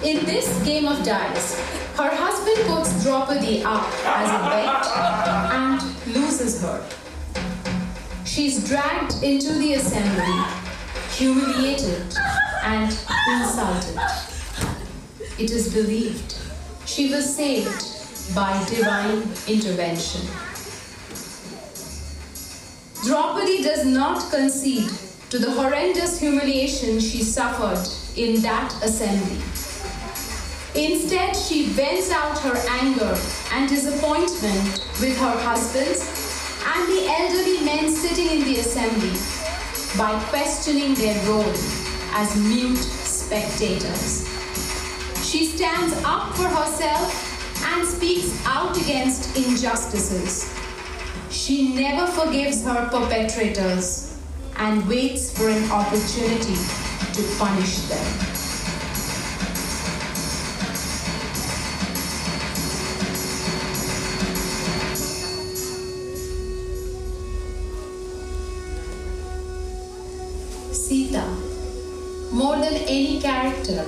In this game of dice, her husband puts Draupadi up as a bet and loses her. She's dragged into the assembly, humiliated and insulted. It is believed she was saved by divine intervention. Draupadi does not concede to the horrendous humiliation she suffered in that assembly. Instead, she vents out her anger and disappointment with her husbands and the elderly men sitting in the assembly by questioning their role as mute spectators. She stands up for herself and speaks out against injustices. She never forgives her perpetrators and waits for an opportunity to punish them. Sita, more than any character,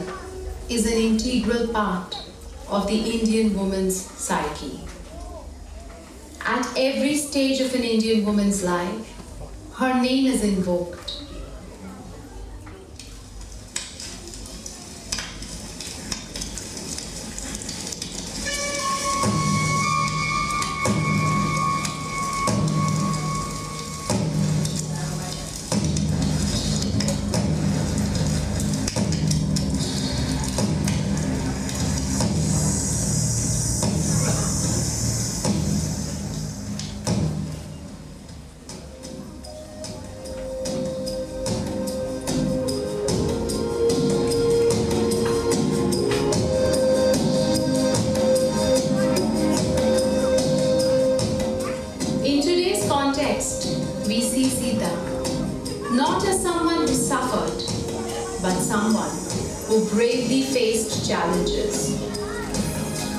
is an integral part of the Indian woman's psyche. At every stage of an Indian woman's life, her name is invoked. In today's context, we see Sita not as someone who suffered, but someone who bravely faced challenges.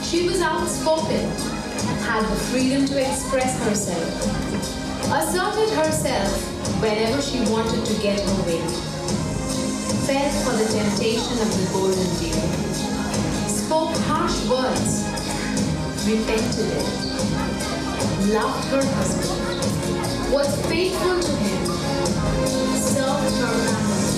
She was outspoken, had the freedom to express herself, asserted herself whenever she wanted to get her way, fell for the temptation of the golden dew, spoke harsh words, repented it, loved her husband, was faithful to him, served her family.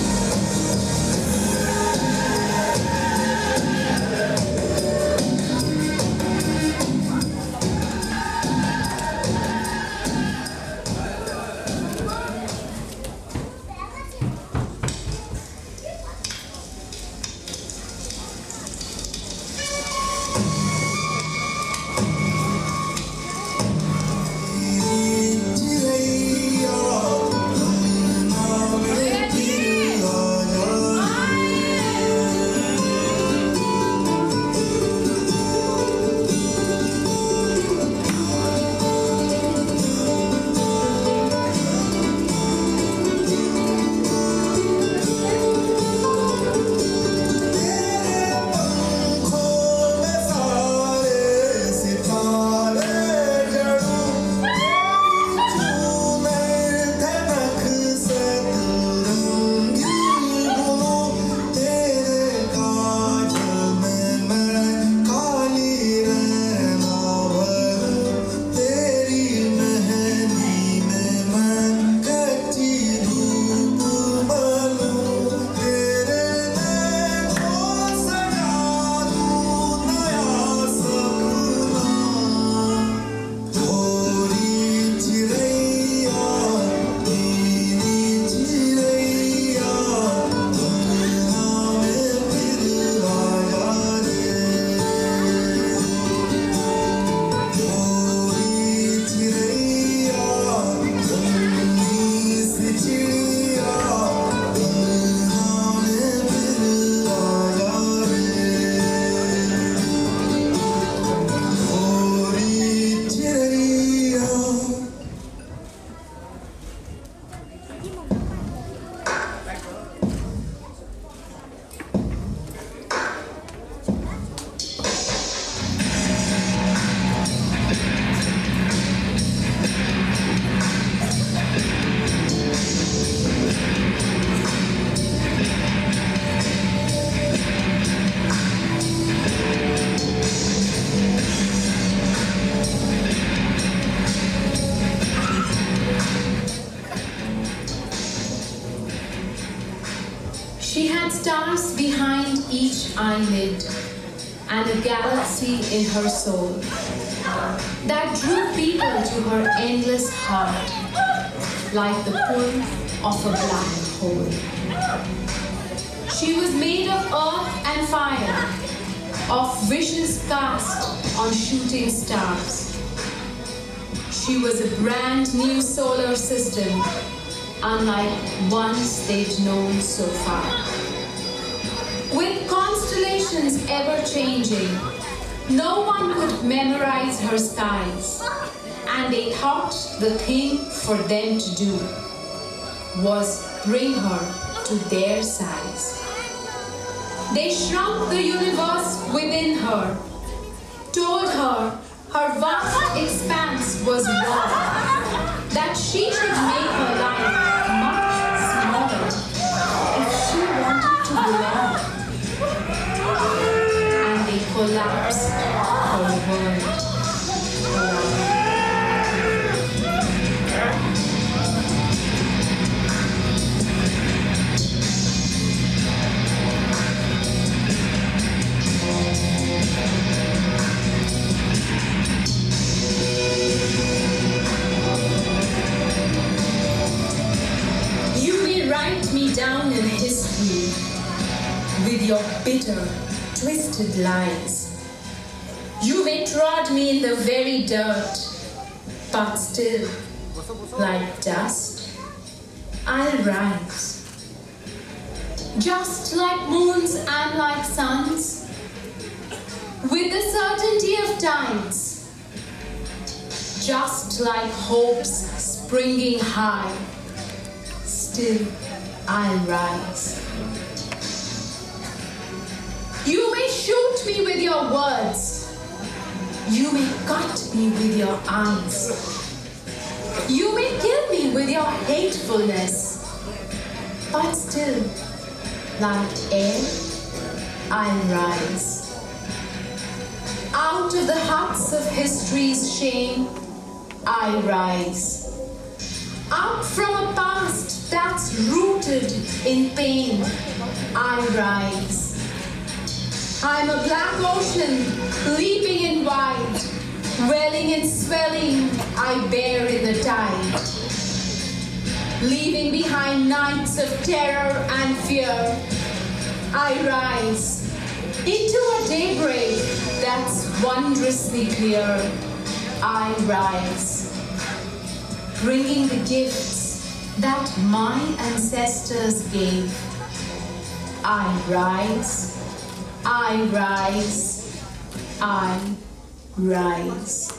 She had stars behind each eyelid and a galaxy in her soul that drew people to her endless heart like the pull of a black hole. She was made of earth and fire, of wishes cast on shooting stars. She was a brand new solar system, unlike ones they'd known so far. With constellations ever changing, no one could memorize her skies, and they thought the thing for them to do was bring her to their size. They shrunk the universe within her, told her her vast expanse was wrong, that she should make her life much smaller if she wanted to belong. And they collapsed her world around. You may write me down in history with your bitter, twisted lies. You may trod me in the very dirt, but still, like dust, I'll rise. Just like moons and like suns, with the certainty of tides, just like hopes springing high, still I'll rise. You may shoot me with your words, you may cut me with your eyes, you may kill me with your hatefulness, but still, like air, I'll rise. Out of the huts of history's shame, I rise. Out from a past that's rooted in pain, I rise. I'm a black ocean, leaping in wide, welling and swelling, I bear in the tide. Leaving behind nights of terror and fear, I rise into a daybreak that's wondrously clear. I rise, bringing the gifts that my ancestors gave. I rise, I rise, I rise.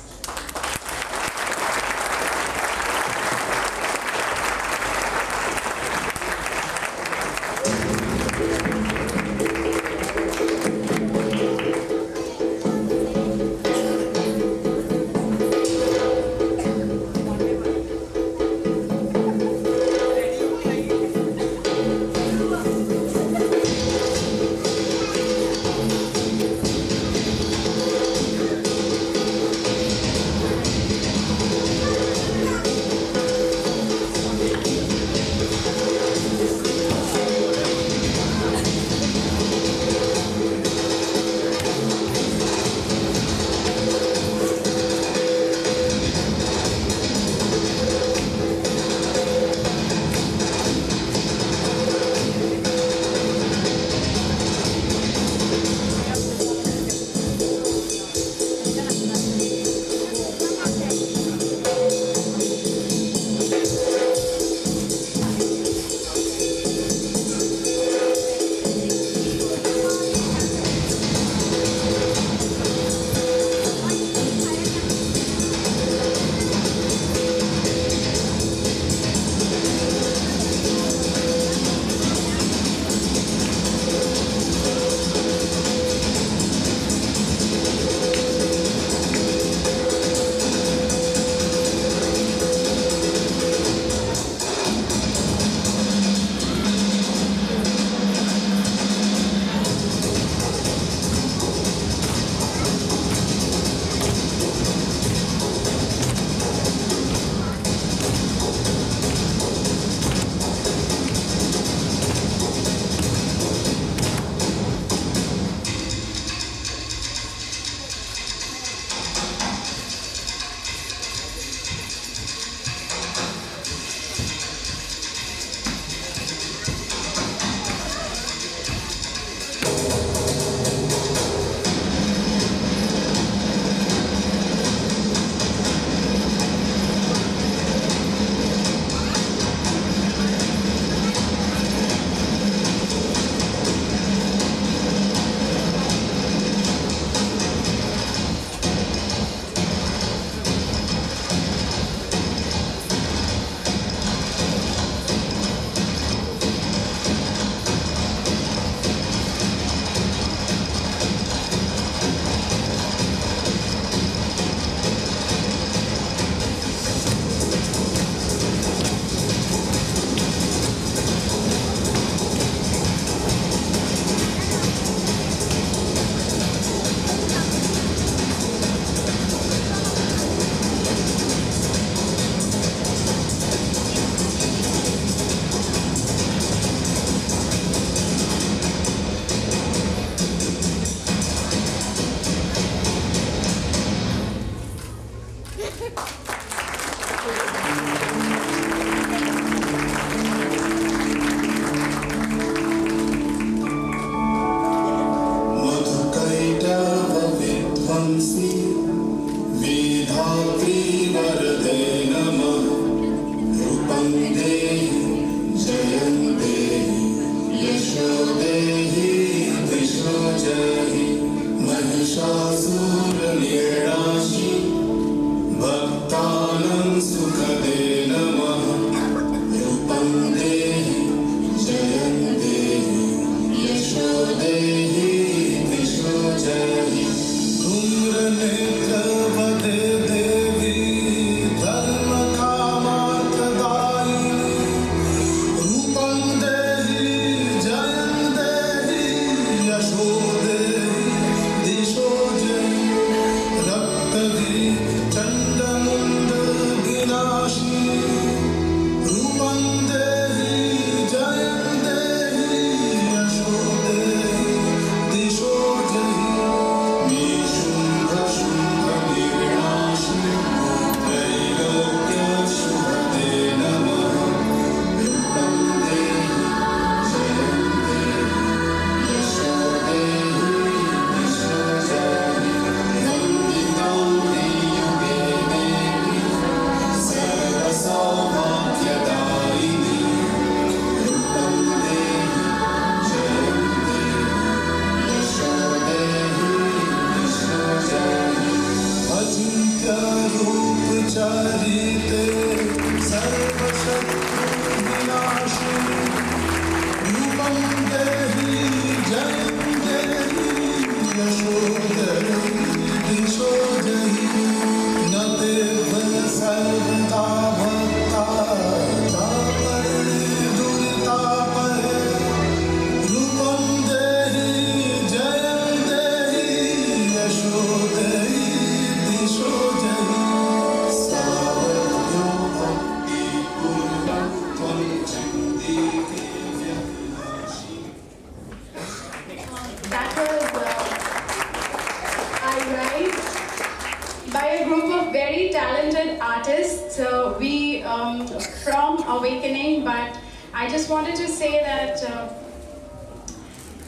from Awakening, but I just wanted to say that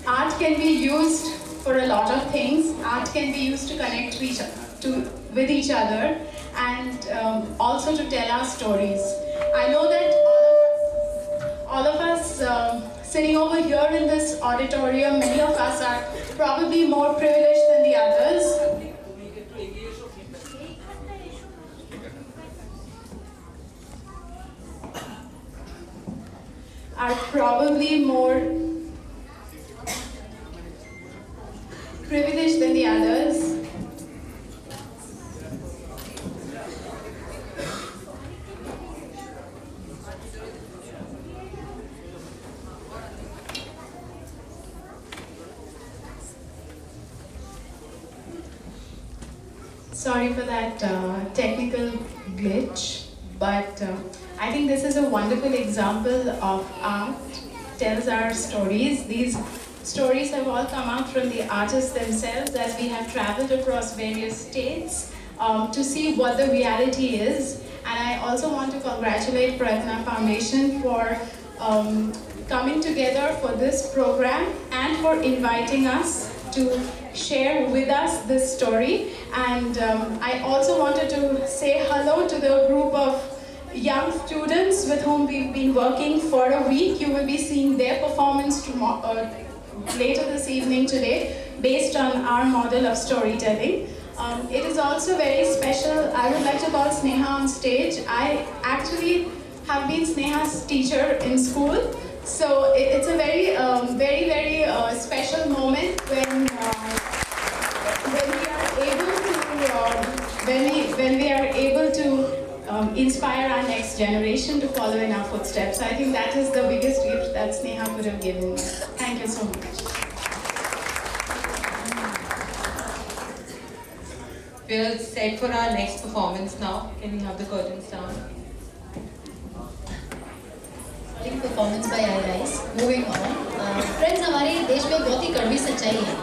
art can be used for a lot of things. Art can be used to connect with each other and also to tell our stories. I know that all of us sitting over here in this auditorium, many of us are probably more privileged than the others. Are probably more privileged than the others. Sorry for that technical glitch, but I think this is a wonderful example of art tells our stories. These stories have all come out from the artists themselves as we have traveled across various states to see what the reality is. And I also want to congratulate Pratna Foundation for coming together for this program and for inviting us to share with us this story. And I also wanted to say hello to the group of young students with whom we've been working for a week. You will be seeing their performance later this evening today, based on our model of storytelling. It is also very special. I would like to call Sneha on stage. I actually have been Sneha's teacher in school, so it's a very, very special moment when we are able to inspire our next generation to follow in our footsteps. I think that is the biggest gift that Sneha could have given me. Thank you so much. We're set for our next performance now. Can we have the curtains down? Performance by iRise. Moving on. Friends, हमारे देश में बहुत ही कड़वी सच्चाई है,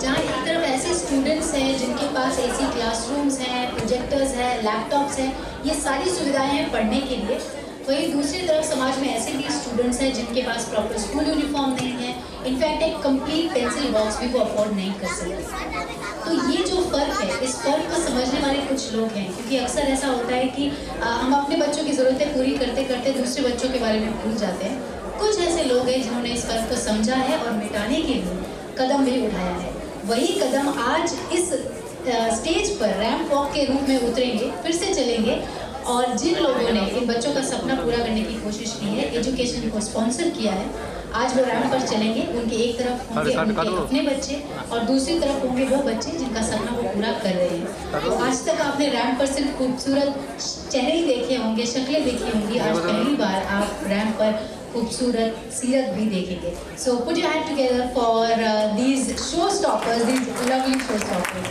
जहाँ एक तरफ ऐसे स्टूडेंट्स हैं जिनके पास एसी क्लासरूम्स हैं, प्रोजेक्टर्स हैं, लैपटॉप्स हैं, ये सारी सुविधाएं हैं पढ़ने के लिए। वहीं दूसरी तरफ समाज में ऐसे भी स्टूडेंट्स हैं जिनके पास प्रॉपर स्कूल यूनिफॉर्म नहीं है, इनफैक्ट एक कंप्लीट पेंसिल बॉक्स भी वो अफोर्ड नहीं कर सकते। तो ये जो फ़र्क है, इस फ़र्क को समझने वाले कुछ लोग हैं, क्योंकि अक्सर ऐसा होता है कि हम अपने बच्चों की ज़रूरतें पूरी करते करते दूसरे बच्चों के बारे में भूल जाते हैं। कुछ ऐसे लोग हैं जिन्होंने इस फ़र्क को समझा है और मिटाने के लिए कदम भी उठाया है। वही कदम आज इस स्टेज पर रैंप वॉक के रूप में उतरेंगे, फिर से चलेंगे, और जिन लोगों ने इन बच्चों का सपना पूरा करने की कोशिश की है, एजुकेशन को स्पॉन्सर किया है, आज वो रैंप पर चलेंगे। उनके एक तरफ होंगे उनके अपने बच्चे और दूसरी तरफ होंगे वो बच्चे जिनका सपना वो पूरा कर रहे हैं। तो आज तक आपने रैंप पर सिर्फ खूबसूरत चेहरे ही देखे होंगे, शक्लें देखी होंगी, आज पहली बार आप रैंप पर खूबसूरत सीरत भी देखेंगे। So put your hand together for these show stoppers, these lovely show stoppers.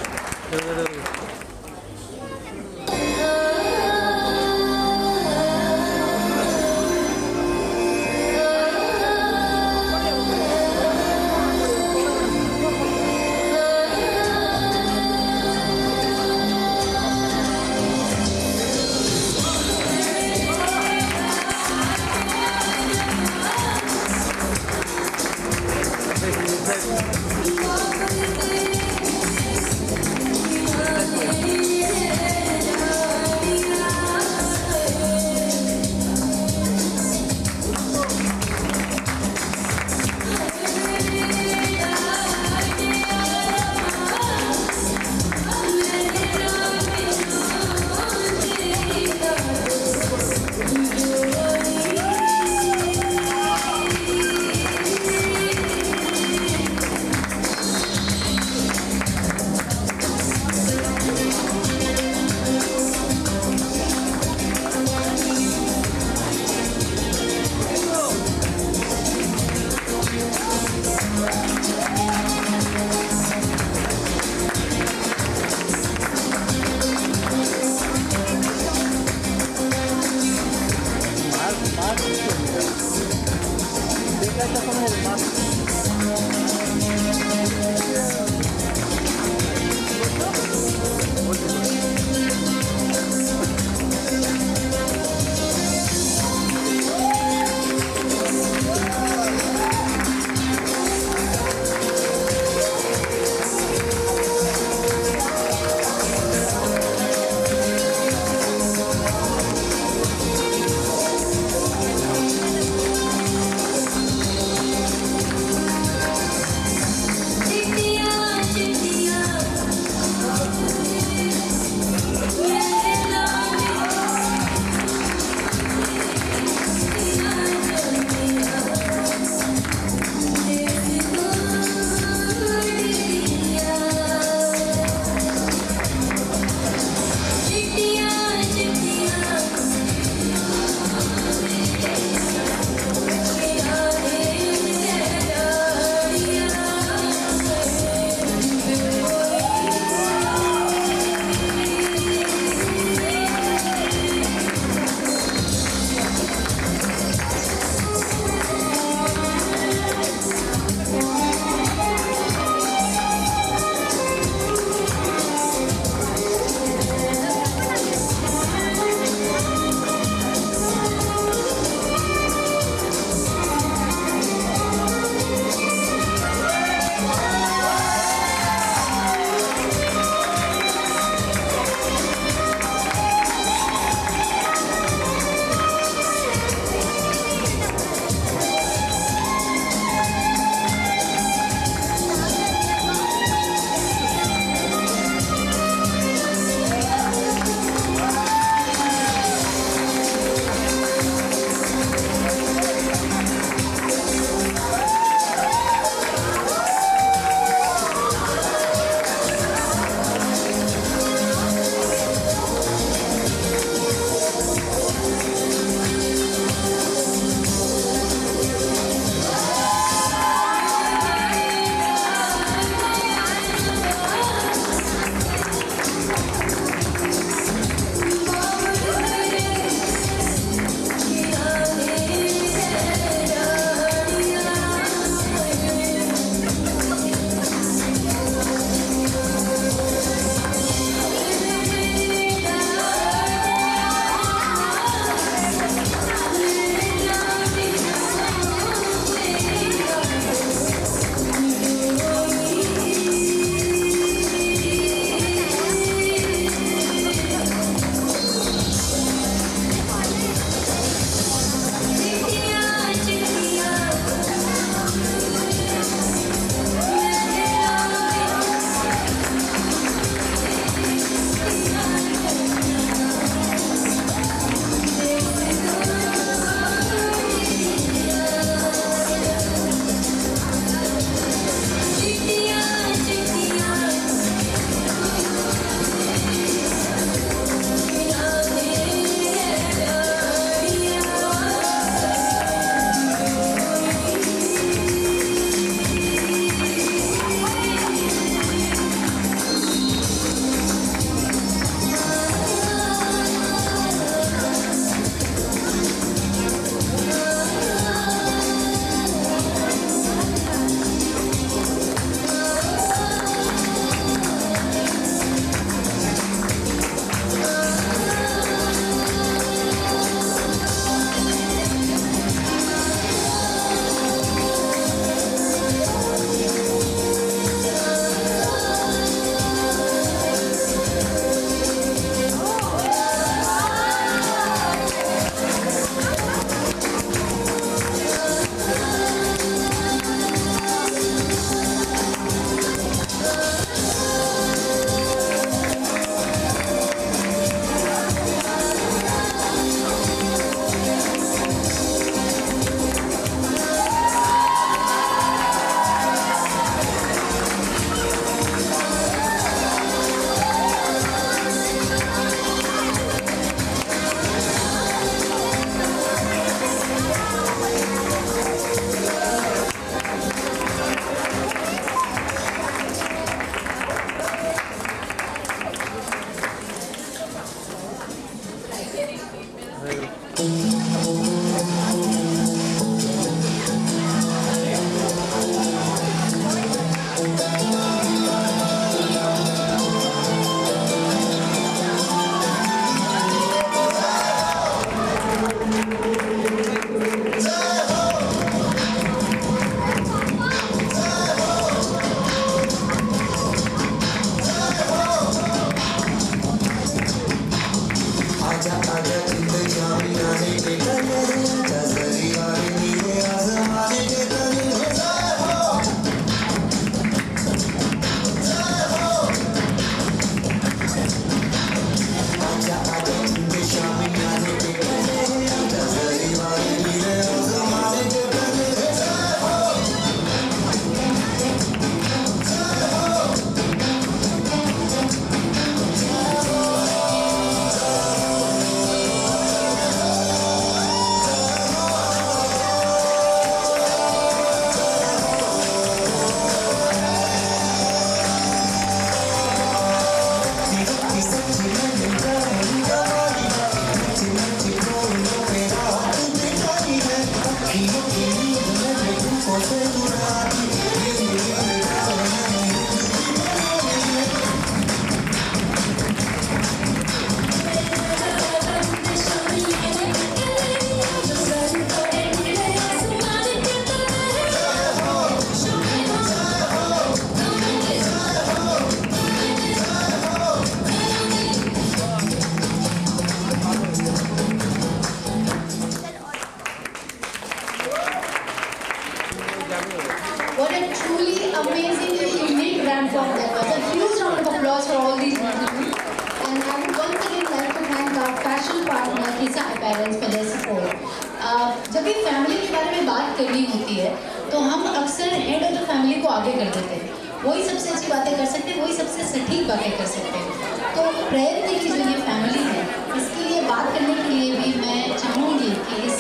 जब भी फैमिली के बारे में बात करनी होती है तो हम अक्सर हेड ऑफ द फैमिली को आगे कर देते हैं। वही सबसे अच्छी बातें कर सकते हैं, वही सबसे सटीक बातें कर सकते हैं। तो प्रयत्न की जो ये फैमिली है, इसके लिए बात करने के लिए भी मैं चाहूँगी कि इस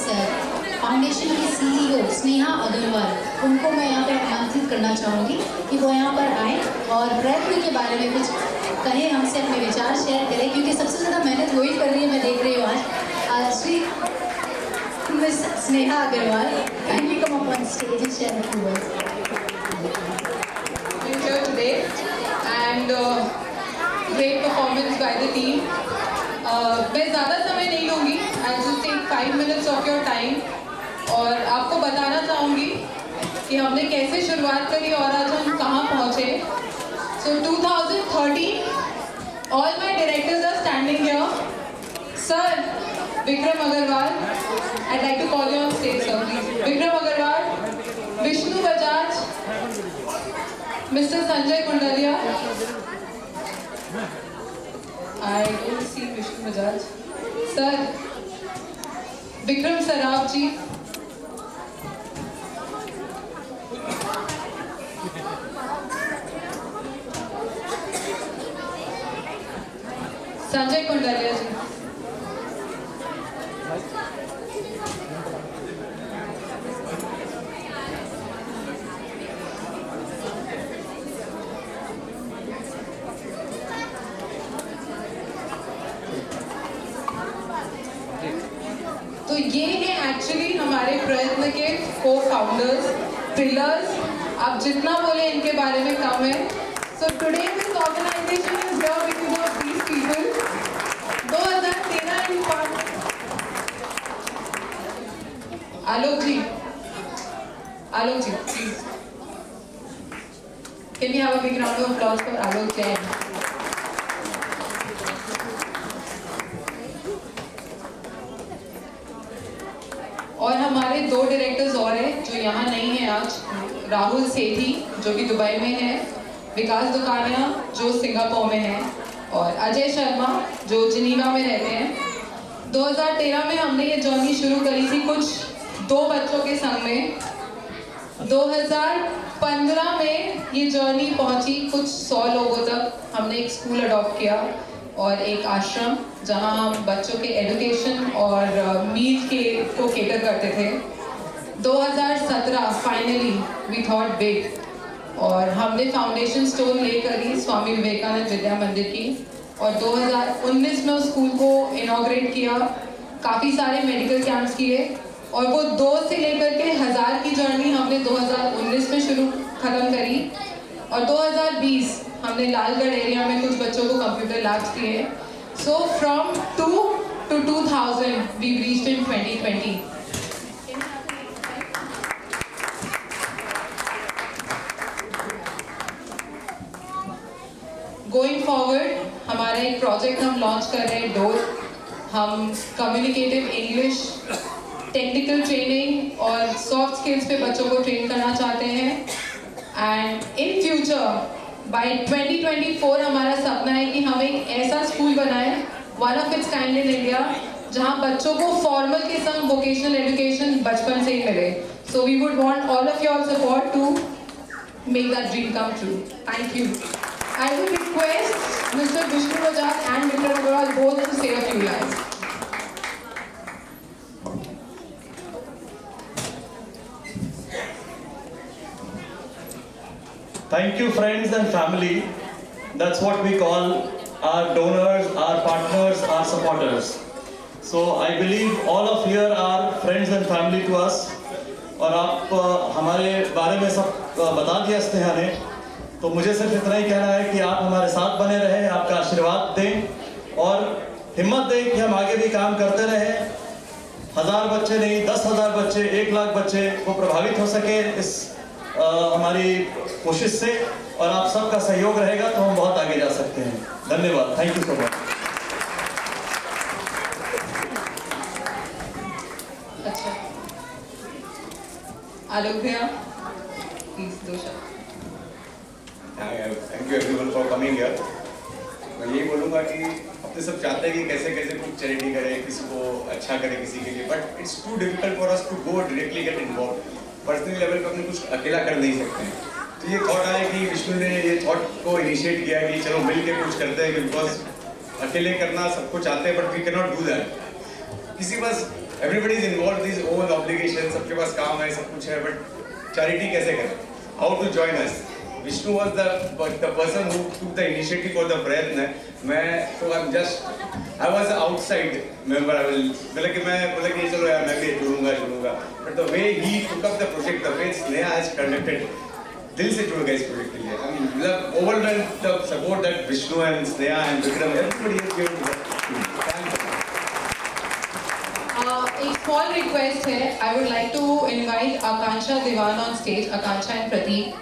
फाउंडेशन की CEO स्नेहा अग्रवाल, उनको मैं यहाँ पर आमंत्रित करना चाहूँगी कि वो यहाँ पर आए और प्रयत्न के बारे में कुछ कहें, हमसे अपने विचार शेयर करें, क्योंकि सबसे ज़्यादा मेहनत वही कर रही है, मैं देख रही हूँ आज। Shri miss Sneha Agarwal, kindly come up on stage and share a few words. We're here today and great performance by the team. मैं ज़्यादा समय नहीं लूँगी, I'll just take 5 minutes of your time और आपको बताना चाहूँगी कि हमने कैसे शुरुआत करी और आज हम कहाँ पहुँचे। So 2013, all my directors are standing here. Sir, Vikram Agarwal, I'd like to call you on stage, sir, please. Vikram Agarwal, Vishnu Bajaj, Mr. Sanjay Kundalia. I don't see Vishnu Bajaj. Sir, Vikram Saraf ji. Sanjay Kundalia ji. तो ये है actually हमारे प्रयत्न के co-founders, pillars. आप जितना बोले इनके बारे में कम है. So today this organization is here because of these people. 2013 in part. Alok ji, please. Can we have a big round of applause for Alok Jain? और हमारे 2 डायरेक्टर्स और हैं जो यहाँ नहीं हैं आज। राहुल सेठी जो कि दुबई में है, विकास दुकानिया जो सिंगापुर में है और अजय शर्मा जो जिनीवा में रहते हैं। 2013 में हमने ये जर्नी शुरू करी थी कुछ 2 बच्चों के संग में। 2015 में ये जर्नी पहुंची कुछ 100 लोगों तक। हमने एक स्कूल अडॉप्ट किया और एक आश्रम जहां हम बच्चों के एजुकेशन और मील के को केटर करते थे। 2017 फाइनली वी थॉट बिग और हमने फाउंडेशन स्टोन लेकर ही स्वामी विवेकानंद विद्या मंदिर की और 2019 में उस स्कूल को इनॉग्रेट किया। काफ़ी सारे मेडिकल कैंप्स किए और वो 2 से लेकर के 1000 की जर्नी हमने 2019 में ख़त्म करी और 2020 हमने लालगढ़ एरिया में कुछ बच्चों को कंप्यूटर लैब्स दिए। So from 2 to 2000 we reached in 2020. Going forward हमारा एक प्रोजेक्ट हम लॉन्च कर रहे हैं डोर। हम कम्युनिकेटिव इंग्लिश, टेक्निकल ट्रेनिंग और सॉफ्ट स्किल्स पे बच्चों को ट्रेन करना चाहते हैं एंड इन फ्यूचर बाय 2024 हमारा सपना है कि हम एक ऐसा स्कूल बनाएं, one of its kind in India, जहां बच्चों को फॉर्मल के संग वोकेशनल एजुकेशन बचपन से ही मिले। So we would want all of your support to make that dream come true. Thank you. I would request Mr. Vishnu Bajaj and Mr. Agarwal both to say a few lines. Thank you, friends and family. That's what we call our donors, our partners, our supporters. So I believe all of here are friends and family to us. और आप हमारे बारे में सब बता दिया स्नेहा ने, तो मुझे सिर्फ इतना ही कहना है कि आप हमारे साथ बने रहें, आपका आशीर्वाद दें और हिम्मत दें कि हम आगे भी काम करते रहें। 1000 बच्चे नहीं, 10,000 बच्चे, 1 लाख बच्चे वो प्रभावित हो सके इस हमारी कोशिश से, और आप सबका सहयोग रहेगा तो हम बहुत आगे जा सकते हैं। धन्यवाद। Thank you so much. अच्छा, आलोक भैया प्लीज 2 शब्द। Thank you everyone for coming here. मैं यही बोलूँगा कि अपने सब चाहते हैं कि कैसे कैसे कुछ चैरिटी करें, किसी को अच्छा करें किसी के लिए, but it's too difficult for us to go directly get involve. Personal level पर अपने कुछ अकेला कर नहीं सकते हैं। तो ये थॉट आया कि विष्णु ने ये थॉट को इनिशिएट किया कि चलो मिल के कुछ करते हैं, बिकॉज अकेले करना सबको चाहते हैं but we can not do that. किसी पास everybody is involve this own obligation, सबके पास काम है, सब कुछ है, बट चैरिटी कैसे करें, how to join us. Vishnu was the person who took the initiative for the Prayatna. मैं तो आई वॉज आउटसाइड मेंबर। बोला कि चलो यार मैं भी जुड़ूंगा, but the way he took up the project, the way Sneha has conducted, दिल से जुड़ गए इस प्रोजेक्ट के लिए। आई मीन मतलब overwhelmed the support that Vishnu and Sneha and Vikram everybody has given to एक स्मॉल रिक्वेस्ट है, I would like to invite Akanksha Diwan on stage, Akanksha and Prateek,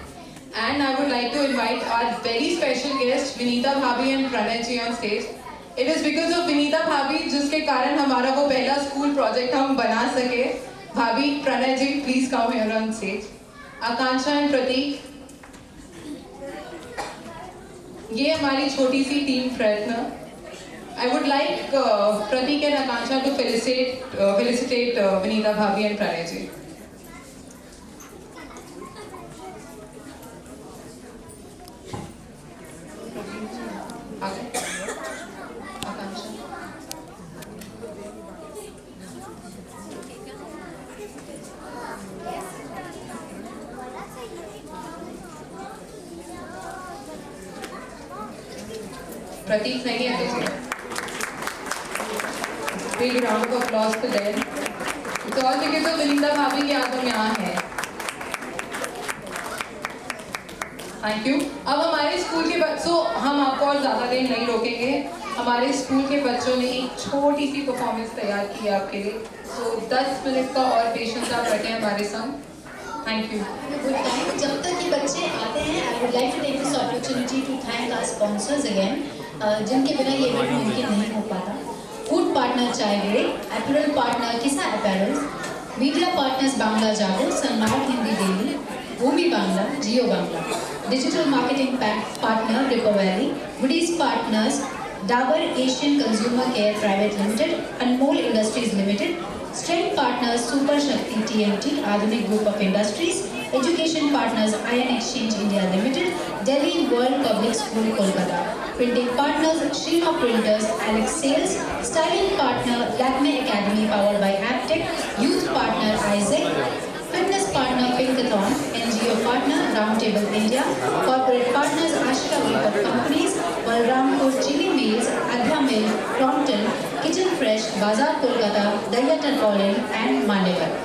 and I would like to invite our very special guest Vinita भाभी and Pranay ji on stage. It is because of Vinita भाभी जिसके कारण हमारा वो पहला school project हम बना सके। Bhabhi, Pranay ji, please come here on stage. Akanksha and Prateek, ये हमारी छोटी सी team Prayatna. I would like Pratik and Akansha to felicitate Vinita Bhabhi and Pranay ji. Akansha. Pratik नहीं है तो big round of applause to them. It's all because of Vinita Bhabhi के आज हम यहाँ हैं. Thank you. अब हमारे स्कूल के बच्चों, हम आपको और ज़्यादा देर नहीं रोकेंगे। हमारे स्कूल के बच्चों ने एक छोटी सी परफॉर्मेंस तैयार की है आपके लिए। So 10 मिनट का और पेशेंस आप रखें हमारे संग। Thank you. जब तक ये बच्चे आते हैं, I would like to take this opportunity to thank our sponsors again, जिनके बिना ये इवेंट मुमकिन नहीं हो पाता। फूड पार्टनर चाय गिरे, अपैरल पार्टनर किसा apparels, media partners Bangla Jago, Sanmarg Hindi daily, Bhumi Bangla, Jio Bangla, digital marketing partner रिपो valley, goodies partners Dabur Asian consumer care private limited, Anmol industries limited, strength partners super Shakti TMT Adhunik group of industries, education partners Ion Exchange India Limited, Delhi world public school Kolkata, printing partners Shreema printers, Alex sales, styling partner Lakme academy powered by Aptech, youth partner Isaac, fitness partner Pinkathon, NGO partner Round Table India, corporate partners Ashika Group of Companies, Balrampur Chini Mills, अध्या मिल, Crompton, kitchen fresh, बाजार कोलकाता, दरिया टर्पोलिन and Mandekar.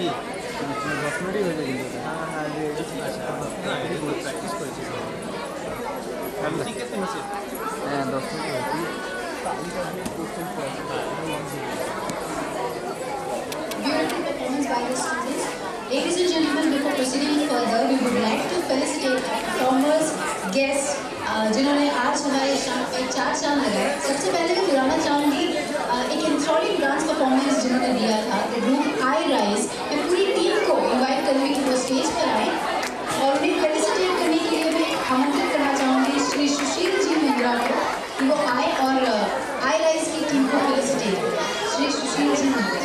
কি 10 মিনিটই হয়েছে কিন্তু হ্যাঁ না এটি practice করেছি ঠিক আছে হয়েছে হ্যাঁ 10 মিনিট হয়েছে Beautiful performance by the students. Ladies and gentlemen, before proceeding further, we would like to felicitate performers, guests, जिन्होंने आज हमारे एक 4 चांद लगाए. सबसे पहले मैं बुलाना चाहूँगी एक एंथ्रॉलिंग डांस परफॉर्मेंस जिन्होंने दिया था ग्रुप आई राइज. मैं पूरी टीम को इनवाइट करूँगी कि वो स्टेज पर आए और उन्हें फेलिसिटेट करने के लिए मैं आमंत्रित करना चाहूँगी श्री सुशील जी मिंद्रा को कि वो आए और आई राइज की टीम को फेलिसिटेट करें. Shri Sushil ji Mindra.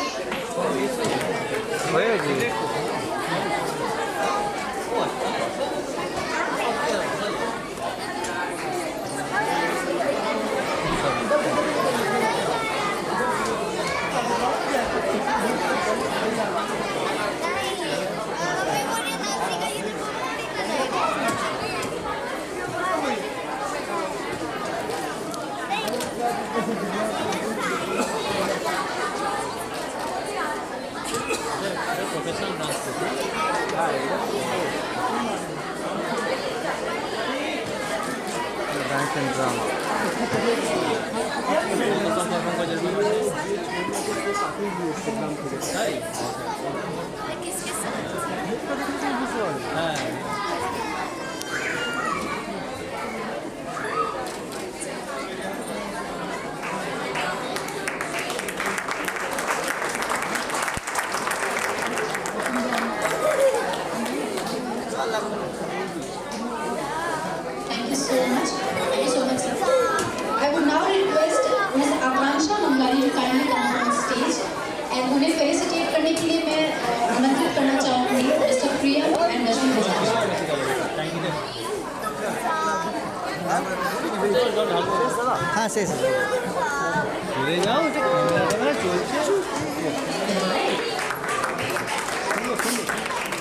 Professional dance dance and drama हाँ Thank you so much. Thank you so much, sir. I would now request Ms. Akansha Manglani to kindly come on stage and उन्हें felicitate करने के लिए मैं आमंत्रित करना चाहूँगी Mr. Priyam and Rashmi Bajaj. हाँ से ঘুরে যাও ক্যামেরা চলছে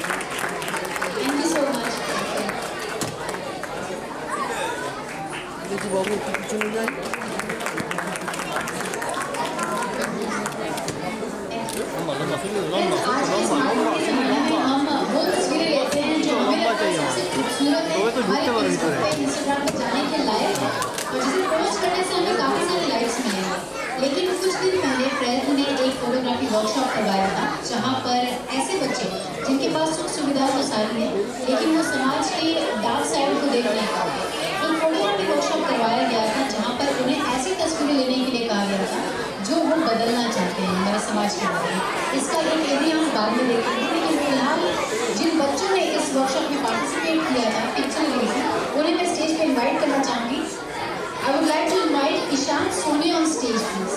Thank you so much. দেখি বাবু পিছনে যাই आज के इस माहौल के समय में हम वो तस्वीरें लेते हैं जो हमें लगता है सबसे खूबसूरत है, हमारे फेसबुक पे इंस्टाग्राम पे जाने के लायक है और जिसे पोस्ट करने से हमें काफ़ी सारे लाइक्स मिलेंगे. लेकिन कुछ दिन पहले प्रयत्न ने एक फोटोग्राफी वर्कशॉप करवाया था जहाँ पर ऐसे बच्चे जिनके पास सुख सुविधा तो सारी है लेकिन वो समाज के डार्क साइड को देख नहीं पाते. एक फोटोग्राफी वर्कशॉप करवाया गया था जहाँ पर उन्हें ऐसी तस्वीरें लेने के लिए कहा गया था जो वो बदलना चाहते हैं हमारे समाज के बारे में. इसका एक यदि हम बाद में देखेंगे लेकिन फिलहाल जिन बच्चों ने इस वर्कशॉप में पार्टिसिपेट किया था पिक्चर ली थी उन्हें मैं स्टेज पे इनवाइट करना चाहूँगी. I would like to invite Ishan Soni on stage, please.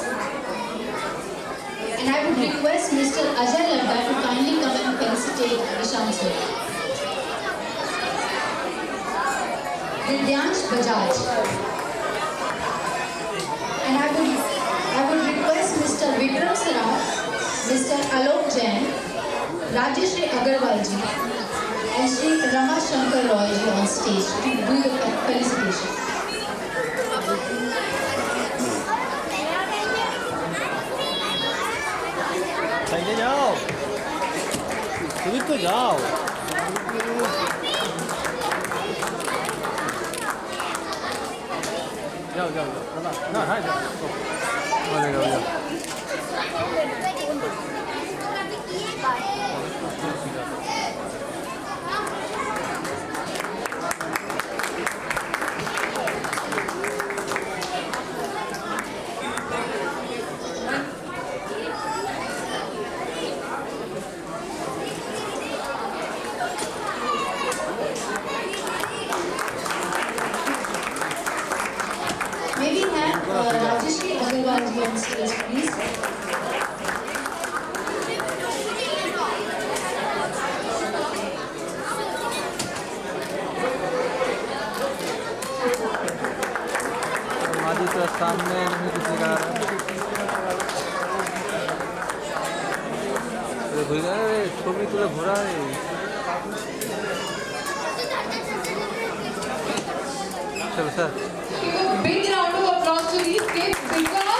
And I would request Mr. Ajay Ladda to kindly come and felicitate Ishan Soni. Vidyansh Bajaj. And I would request Mr. Vikram Saraf, Mr. Alok Jain, Rajeshri Agarwal ji, and Shri Rama Shankar Roy ji on stage to do the felicitation. साइडे जाओ तुम तो जाओ जाओ जाओ ना हाँ जाओ जाओ May we have Rajeshri Agarwal ji on stage, please? माजी तो सामने नहीं किसी का ছবি তুলে ঘোরা চলো sir Big round of applause to these kids because